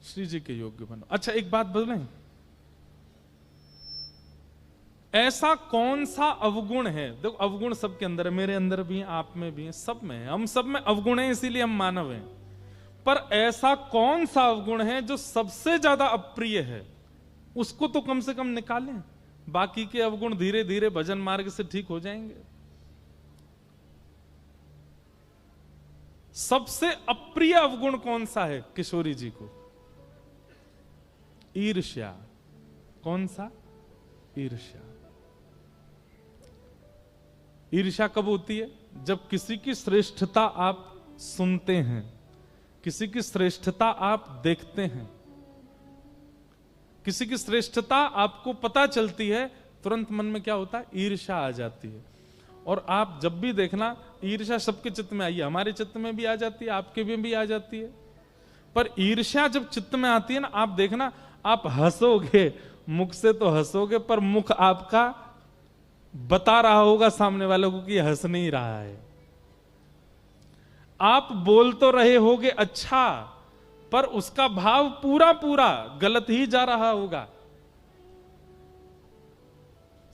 श्री जी के योग्य बनो। अच्छा एक बात बोलें, ऐसा कौन सा अवगुण है? देखो अवगुण सबके अंदर है, मेरे अंदर भी है, आप में भी है, सब में है, हम सब में अवगुण है, इसीलिए हम मानव हैं। पर ऐसा कौन सा अवगुण है जो सबसे ज्यादा अप्रिय है? उसको तो कम से कम निकालें, बाकी के अवगुण धीरे धीरे भजन मार्ग से ठीक हो जाएंगे। सबसे अप्रिय अवगुण कौन सा है किशोरी जी को? ईर्ष्या। कौन सा? ईर्ष्या। ईर्ष्या कब होती है? जब किसी की श्रेष्ठता आप सुनते हैं, किसी की श्रेष्ठता आप देखते हैं, किसी की श्रेष्ठता आपको पता चलती है, तुरंत मन में क्या होता है? ईर्ष्या आ जाती है। और आप जब भी देखना, ईर्ष्या सबके चित्त में आई है, हमारे चित्त में भी आ जाती है, आपके भी आ जाती है। पर ईर्ष्या जब चित्त में आती है ना, आप देखना, आप हंसोगे, मुख से तो हंसोगे, पर मुख आपका बता रहा होगा सामने वालों को कि हंस नहीं रहा है। आप बोल तो रहे होगे अच्छा, पर उसका भाव पूरा पूरा गलत ही जा रहा होगा।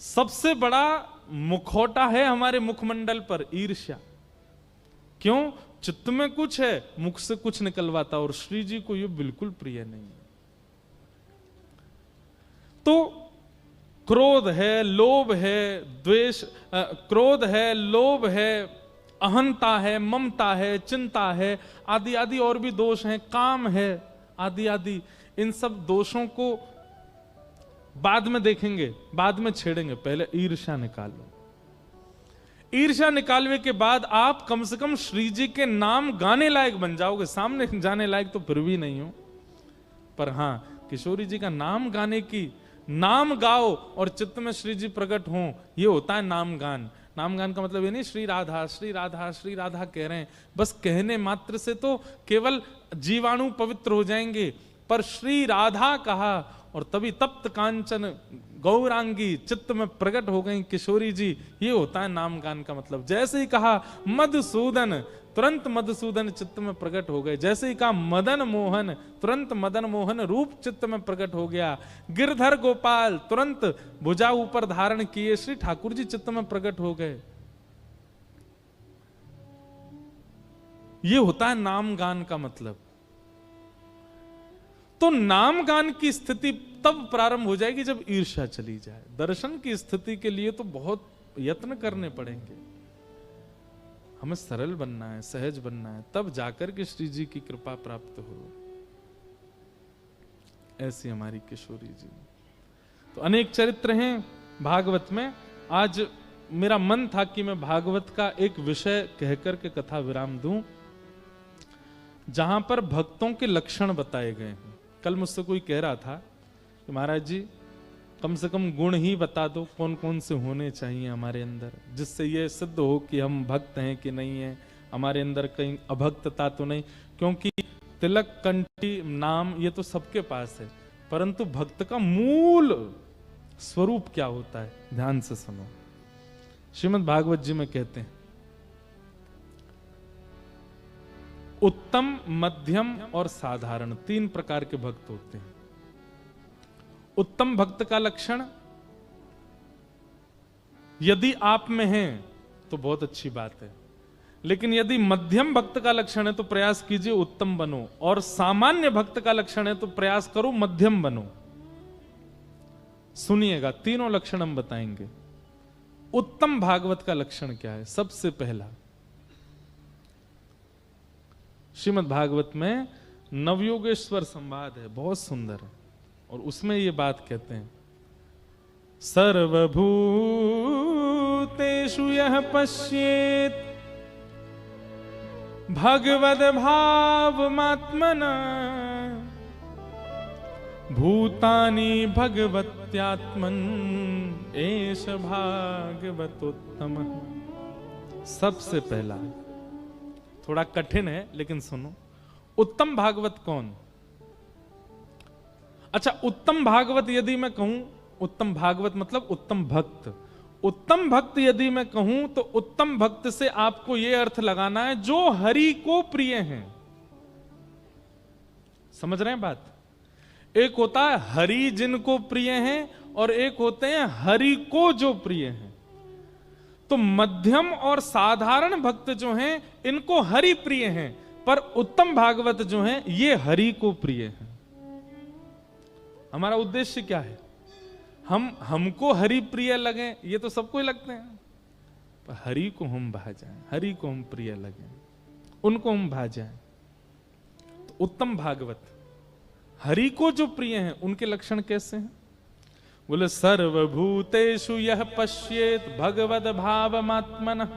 सबसे बड़ा मुखौटा है हमारे मुखमंडल पर ईर्ष्या। क्यों? चित्त में कुछ है, मुख से कुछ निकलवाता, और श्री जी को ये बिल्कुल प्रिय नहीं है। तो क्रोध है, लोभ है, द्वेष, क्रोध है, लोभ है, अहंता है, ममता है, चिंता है, आदि आदि और भी दोष हैं, काम है, आदि आदि। इन सब दोषों को बाद में देखेंगे, बाद में छेड़ेंगे, पहले ईर्ष्या निकालो। ईर्ष्या निकालने के बाद आप कम से कम श्री जी के नाम गाने लायक बन जाओगे। सामने जाने लायक तो फिर भी नहीं हो, पर हां किशोरी जी का नाम गाने की, नाम गाओ और चित्त में श्री जी प्रकट हों, ये होता है नाम गान। नाम गान का मतलब ये नहीं श्री राधा श्री राधा श्री राधा कह रहे हैं, बस कहने मात्र से तो केवल जीवाणु पवित्र हो जाएंगे, पर श्री राधा कहा और तभी तप्त कांचन गौरांगी चित्त में प्रकट हो गई किशोरी जी, ये होता है नाम गान का मतलब। जैसे ही कहा मधुसूदन, तुरंत मधुसूदन चित्त में प्रकट हो गए। जैसे ही कहा मदन मोहन, तुरंत मदन मोहन रूप चित्त में प्रकट हो गया। गिरधर गोपाल, तुरंत भुजा ऊपर धारण किए श्री ठाकुर जी चित्त में प्रकट हो गए। ये होता है नाम गान का मतलब। तो नाम गान की स्थिति तब प्रारंभ हो जाएगी जब ईर्ष्या चली जाए। दर्शन की स्थिति के लिए तो बहुत यत्न करने पड़ेंगे, हमें सरल बनना है, सहज बनना है, तब जाकर के श्री जी की कृपा प्राप्त हो। ऐसी हमारी किशोरी जी। तो अनेक चरित्र हैं भागवत में। आज मेरा मन था कि मैं भागवत का एक विषय कहकर के कथा विराम दूं। जहां पर भक्तों के लक्षण बताए गए हैं। कल मुझसे कोई कह रहा था कि महाराज जी कम से कम गुण ही बता दो, कौन कौन से होने चाहिए हमारे अंदर, जिससे ये सिद्ध हो कि हम भक्त हैं कि नहीं है, हमारे अंदर कहीं अभक्तता तो नहीं। क्योंकि तिलक, कंठी, नाम ये तो सबके पास है, परंतु भक्त का मूल स्वरूप क्या होता है, ध्यान से सुनो। श्रीमद् भागवत जी में कहते हैं उत्तम, मध्यम और साधारण 3 प्रकार के भक्त होते हैं। उत्तम भक्त का लक्षण यदि आप में है तो बहुत अच्छी बात है, लेकिन यदि मध्यम भक्त का लक्षण है तो प्रयास कीजिए उत्तम बनो, और सामान्य भक्त का लक्षण है तो प्रयास करो मध्यम बनो। सुनिएगा, तीनों लक्षण हम बताएंगे। उत्तम भागवत का लक्षण क्या है? सबसे पहला, श्रीमद् भागवत में नवयोगेश्वर संवाद है, बहुत सुंदर है, और उसमें ये बात कहते हैं सर्वभूतेषु यः पश्येत् भगवद भावमात्मना भूतानि भगवत्यात्मन एष भागवतोत्तमः। सबसे पहला, थोड़ा कठिन है लेकिन सुनो, उत्तम भागवत कौन? अच्छा, उत्तम भागवत यदि मैं कहूं, उत्तम भागवत मतलब उत्तम भक्त। उत्तम भक्त यदि मैं कहूं तो उत्तम भक्त से आपको यह अर्थ लगाना है जो हरि को प्रिय हैं। समझ रहे हैं बात? एक होता है हरि जिनको प्रिय हैं, और एक होते हैं हरि को जो प्रिय हैं। तो मध्यम और साधारण भक्त जो हैं इनको हरि प्रिय हैं, पर उत्तम भागवत जो हैं ये हरि को प्रिय हैं। हमारा उद्देश्य क्या है? हमको हरि प्रिय लगे, ये तो सबको ही लगते हैं, पर हरि को हम भा जाएं, हरि को हम प्रिय लगे, उनको हम भा जाएं। तो उत्तम भागवत हरि को जो प्रिय हैं उनके लक्षण कैसे हैं? बोले सर्वभूतेषु यः पश्येत् भगवद भावमात्मनः।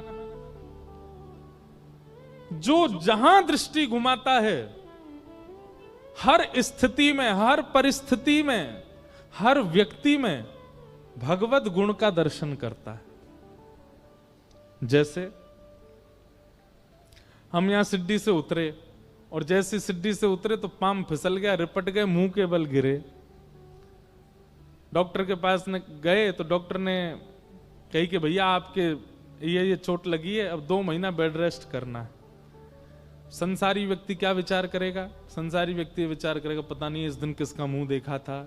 जो जहां दृष्टि घुमाता है, हर स्थिति में, हर परिस्थिति में, हर व्यक्ति में भगवत गुण का दर्शन करता है। जैसे हम यहां सिड्डी से उतरे, और जैसे सिड्डी से उतरे तो पांव फिसल गया, रिपट गए, मुंह के बल गिरे। डॉक्टर के पास गए तो डॉक्टर ने कही कि भैया आपके ये चोट लगी है, अब 2 महीना बेड रेस्ट करना है। संसारी व्यक्ति क्या विचार करेगा? संसारी व्यक्ति विचार करेगा पता नहीं इस दिन किसका मुंह देखा था,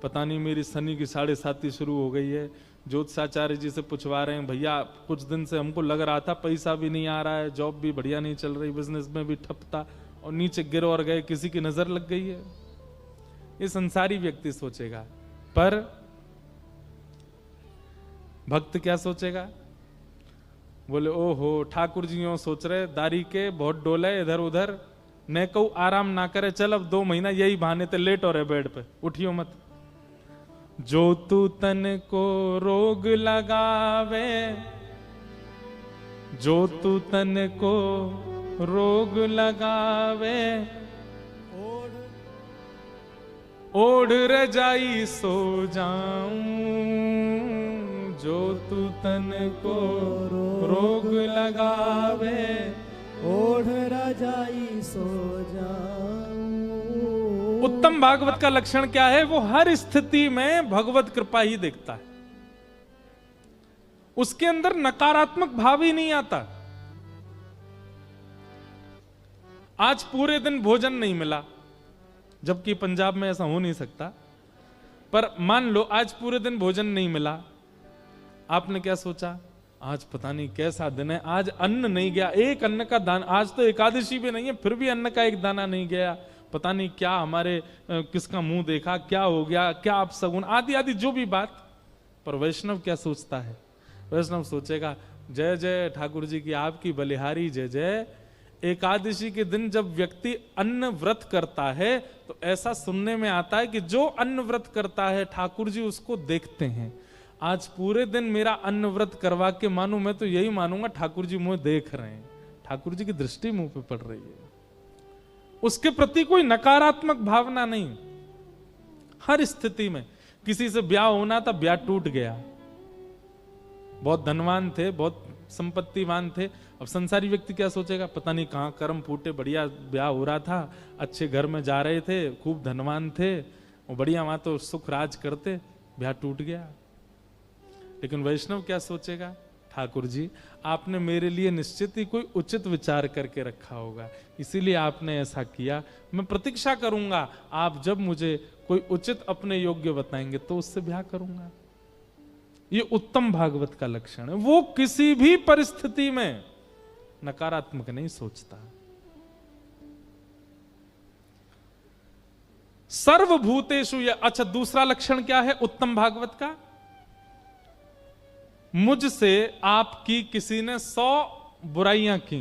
पता नहीं मेरी शनि की 7.5 शुरू हो गई है। ज्योतिषाचार्य जी से पूछवा रहे हैं भैया कुछ दिन से हमको लग रहा था पैसा भी नहीं आ रहा है, जॉब भी बढ़िया नहीं चल रही, बिजनेस में भी ठप था, और नीचे गिर और गए, किसी की नजर लग गई है। ये संसारी व्यक्ति सोचेगा, पर भक्त क्या सोचेगा? बोले ओहो ठाकुर जी यूं सोच रहे, दारी के बहुत डोले इधर उधर, न कहूं आराम ना करे, चल अब 2 महीना यही बहाने ते लेट हो रहे बेड पे, उठियो मत। जो तू तन को रोग लगावे, जो तू तन को रोग लगावे, ओढ़ रजाई सो जाऊं, जो तू तन को रोग लगावे, ओढ़ रजाई सो जाऊं। उत्तम भागवत का लक्षण क्या है? वो हर स्थिति में भगवत कृपा ही देखता है, उसके अंदर नकारात्मक भाव ही नहीं आता। आज पूरे दिन भोजन नहीं मिला, जबकि पंजाब में ऐसा हो नहीं सकता, पर मान लो आज पूरे दिन भोजन नहीं मिला, आपने क्या सोचा? आज पता नहीं कैसा दिन है, आज अन्न नहीं गया, एक अन्न का दाना, आज तो एकादशी भी नहीं है फिर भी अन्न का एक दाना नहीं गया, पता नहीं क्या हमारे किसका मुंह देखा, क्या हो गया, क्या आप सगुन, आदि आदि जो भी बात। पर वैष्णव क्या सोचता है? वैष्णव सोचेगा जय जय ठाकुर जी की आपकी बलिहारी जय जय। एकादशी के दिन जब व्यक्ति अन्न व्रत करता है तो ऐसा सुनने में आता है कि जो अन्न व्रत करता है ठाकुर जी उसको देखते हैं। आज पूरे दिन मेरा अन्न व्रत करवा के मानूं, मैं तो यही मानूंगा ठाकुर जी मुझे देख रहे हैं, ठाकुर जी की दृष्टि मुंह पे पड़ रही है। उसके प्रति कोई नकारात्मक भावना नहीं। हर स्थिति में किसी से ब्याह होना था, ब्याह टूट गया, बहुत धनवान थे, बहुत संपत्तिवान थे। अब संसारी व्यक्ति क्या सोचेगा, पता नहीं कहां कर्म फूटे, बढ़िया ब्याह हो रहा था, अच्छे घर में जा रहे थे, खूब धनवान थे, वो बढ़िया वहां तो सुख राज करते, ब्याह टूट गया। लेकिन वैष्णव क्या सोचेगा, ठाकुर जी आपने मेरे लिए निश्चित ही कोई उचित विचार करके रखा होगा, इसीलिए आपने ऐसा किया। मैं प्रतीक्षा करूंगा, आप जब मुझे कोई उचित अपने योग्य बताएंगे तो उससे ब्याह करूंगा। ये उत्तम भागवत का लक्षण है। वो किसी भी परिस्थिति में नकारात्मक नहीं सोचता। सर्वभूतेषु, अच्छा दूसरा लक्षण क्या है उत्तम भागवत का, मुझसे आपकी किसी ने 100 बुराइयां की,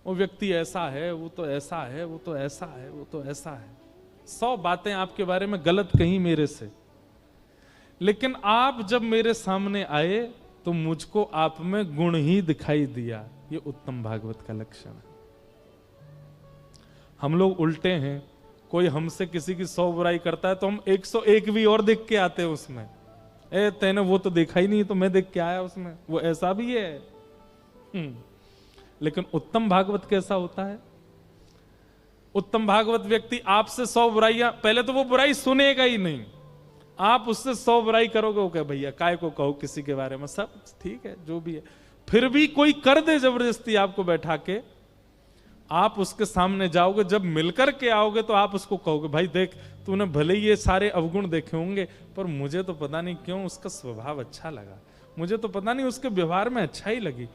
वो व्यक्ति ऐसा है, वो तो ऐसा है, वो तो ऐसा है, वो तो ऐसा है, 100 बातें आपके बारे में गलत कही मेरे से, लेकिन आप जब मेरे सामने आए तो मुझको आप में गुण ही दिखाई दिया। ये उत्तम भागवत का लक्षण है। हम लोग उल्टे हैं, कोई हमसे किसी की 100 बुराई करता है तो हम 101 भी और देख के आते हैं उसमें। तेने वो तो देखा ही नहीं तो मैं देख के आया उसमें, वो ऐसा भी है। लेकिन उत्तम भागवत कैसा होता है, उत्तम भागवत व्यक्ति आपसे 100 बुराइयां, पहले तो वो बुराई सुनेगा ही नहीं, आप उससे 100 बुराई करोगे, वो कहे भैया काय को कहो किसी के बारे में, सब ठीक है जो भी है, फिर भी कोई कर दे जबरदस्ती आपको बैठा के, आप उसके सामने जाओगे, जब मिलकर के आओगे तो आप उसको कहोगे भाई देख तूने भले ही ये सारे अवगुण देखे होंगे पर मुझे तो पता नहीं क्यों उसका स्वभाव अच्छा लगा, मुझे तो पता नहीं उसके व्यवहार में अच्छा ही लगी,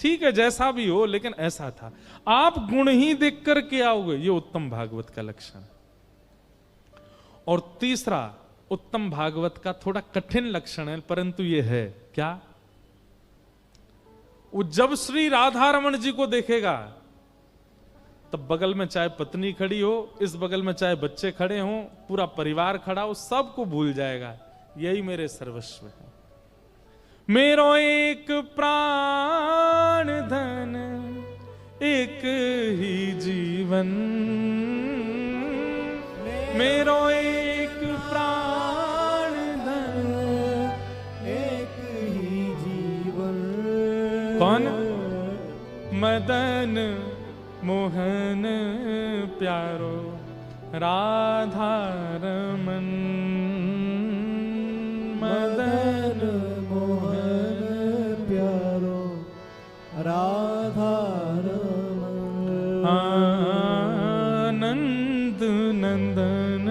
ठीक है जैसा भी हो लेकिन ऐसा था। आप गुण ही देख करके आओगे, ये उत्तम भागवत का लक्षण। और तीसरा उत्तम भागवत का थोड़ा कठिन लक्षण है परंतु ये है क्या, वो जब श्री राधा रमन जी को देखेगा तब बगल में चाहे पत्नी खड़ी हो, इस बगल में चाहे बच्चे खड़े हों, पूरा परिवार खड़ा हो, सबको भूल जाएगा, यही मेरे सर्वस्व है, मेरो एक प्राण धन एक ही जीवन, मेरो एक प्राण धन एक ही जीवन। कौन, मदन मोहन प्यारो राधा रमन, मदन मोहन प्यारो राधा रमन, आनंद नंदन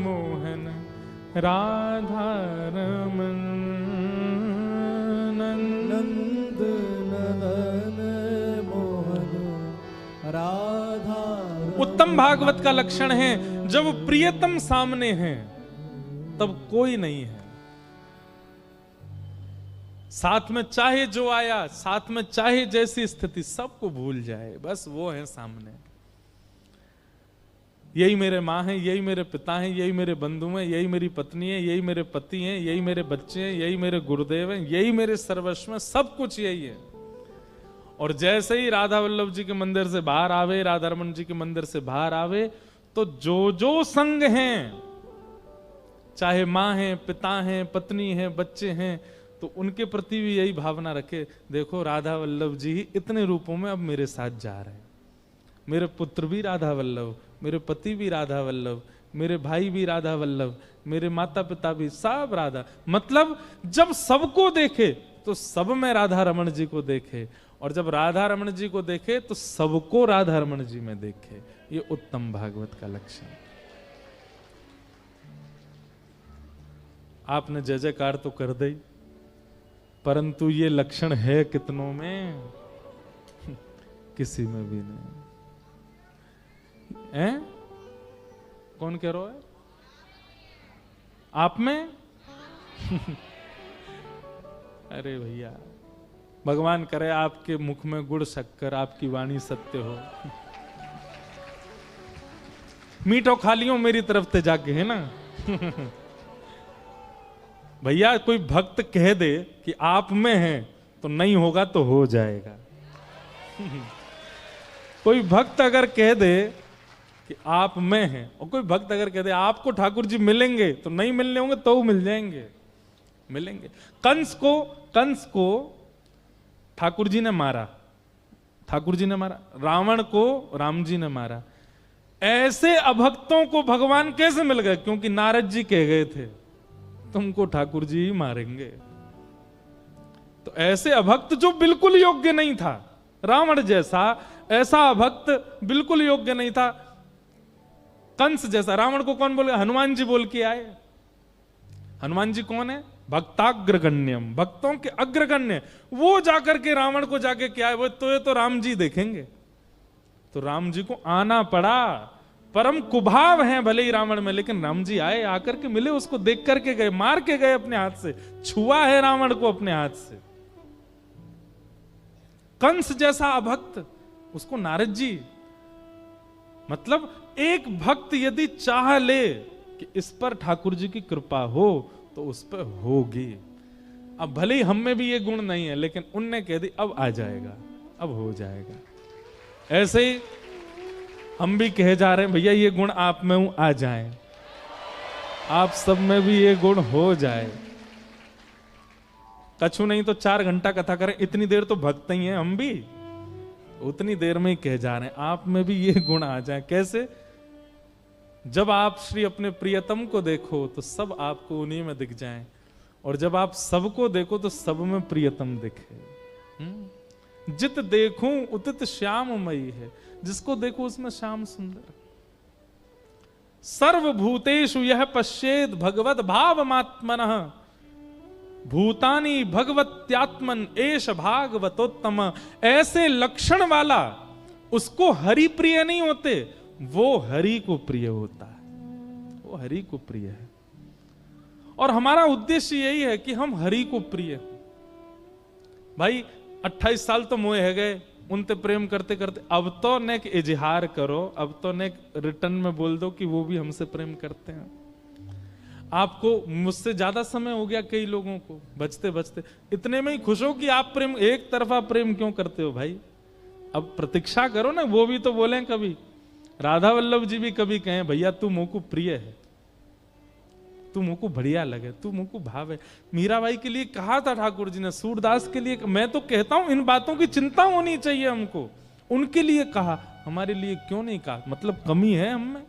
मोहन राधा रमन, नंद नदन मोहन राधा। उत्तम भागवत का लक्षण है जब प्रियतम सामने है तब कोई नहीं है, साथ में चाहे जो आया, साथ में चाहे जैसी स्थिति, सबको भूल जाए, बस वो है सामने, यही मेरे माँ हैं, यही मेरे पिता हैं, यही मेरे बंधु हैं, यही मेरी पत्नी है, यही मेरे पति हैं, यही मेरे बच्चे हैं, यही मेरे गुरुदेव हैं, यही मेरे सर्वस्व हैं, सब कुछ यही है। और जैसे ही राधा वल्लभ जी के मंदिर से बाहर आवे, राधा रमन जी के मंदिर से बाहर आवे, तो जो जो संग हैं, चाहे माँ हैं, पिता हैं, पत्नी हैं, बच्चे हैं, तो उनके प्रति भी यही भावना रखे, देखो राधा वल्लभ जी ही इतने रूपों में अब मेरे साथ जा रहे हैं, मेरे पुत्र भी राधा वल्लभ, मेरे पति भी राधा वल्लभ, मेरे भाई भी राधा वल्लभ, मेरे माता पिता भी सब राधा, मतलब जब सबको देखे तो सब में राधा रमन जी को देखे, और जब राधा रमन जी को देखे तो सबको राधा रमन जी में देखे, ये उत्तम भागवत का लक्षण। आपने जय जयकार तो कर दी, परंतु ये लक्षण है कितनों में, किसी में भी नहीं है। कौन कह रहा है, आप में? अरे भैया भगवान करे आपके मुख में गुड़ शक्कर, आपकी वाणी सत्य हो, मीठो खा लियो मेरी तरफ से जाके, है ना। भैया कोई भक्त कह दे कि आप में है तो नहीं होगा तो हो जाएगा। कोई भक्त अगर कह दे कि आप में हैं, और कोई भक्त अगर कह दे आपको ठाकुर जी मिलेंगे, तो नहीं मिलने होंगे तो मिल जाएंगे, मिलेंगे। कंस को ठाकुर जी ने मारा, ठाकुर जी ने मारा, रावण को राम जी ने मारा। ऐसे अभक्तों को भगवान कैसे मिल गए? क्योंकि नारद जी कह गए थे तुमको ठाकुर जी ही मारेंगे। तो ऐसे अभक्त जो बिल्कुल योग्य नहीं था, रावण जैसा ऐसा अभक्त बिल्कुल योग्य नहीं था, कंस जैसा। रावण को कौन बोले? हनुमान जी बोल के आए। हनुमान जी कौन है? भक्ताग्रगण्यम, भक्तों के अग्रगण्य। वो जाकर के रावण को जाके क्या है, वो तो ये तो राम जी देखेंगे। तो राम जी को आना पड़ा। परम कुभाव हैं भले ही रावण में, लेकिन राम जी आए, आकर के मिले, उसको देख करके गए, मार के गए अपने हाथ से, छुआ है रावण को अपने हाथ से। कंस जैसा अभक्त, उसको नारद जी, मतलब एक भक्त यदि चाह ले कि इस पर ठाकुर जी की कृपा हो तो उस पर होगी। अब भले ही हम में भी ये गुण नहीं है, लेकिन उनने कह दी अब आ जाएगा, अब हो जाएगा। ऐसे ही हम भी कहे जा रहे हैं भैया ये गुण आप में हूं, आ जाए, आप सब में भी ये गुण हो जाए। कछु नहीं तो 4 घंटा कथा करें, इतनी देर तो भक्त ही हैं हम भी, उतनी देर में ही कह जा रहे हैं आप में भी ये गुण आ जाए। कैसे? जब आप श्री अपने प्रियतम को देखो तो सब आपको उन्हीं में दिख जाएं, और जब आप सबको देखो तो सब में प्रियतम दिखे। जित देखूं उतित श्याममयी है, जिसको देखो उसमें श्याम सुंदर। सर्वभूतेषु यह पश्येद भगवत भावमात्मनः, भूतानि भगवत्यात्मन एष भागवतोत्तम। ऐसे लक्षण वाला उसको हरि प्रिय नहीं होते, वो हरि को प्रिय होता है, वो हरि को प्रिय है। और हमारा उद्देश्य यही है कि हम हरि को प्रिय हो। भाई 28 साल तो मोए है गए उनते प्रेम करते करते, अब तो नेक इजहार करो, अब तो नेक रिटर्न में बोल दो कि वो भी हमसे प्रेम करते हैं। आपको मुझसे ज्यादा समय हो गया कई लोगों को बचते बचते, इतने में ही खुश हो कि आप प्रेम, एक तरफा प्रेम क्यों करते हो भाई? अब प्रतीक्षा करो ना, वो भी तो बोले कभी, राधा वल्लभ जी भी कभी कहें भैया तू मुझको प्रिय है, तू मुझको बढ़िया लगे, तू मुझको भाव है। मीराबाई के लिए कहा था ठाकुर जी ने, सूरदास के लिए। मैं तो कहता हूं इन बातों की चिंता होनी चाहिए हमको, उनके लिए कहा, हमारे लिए क्यों नहीं कहा? मतलब कमी है हम में।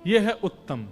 यह है उत्तम।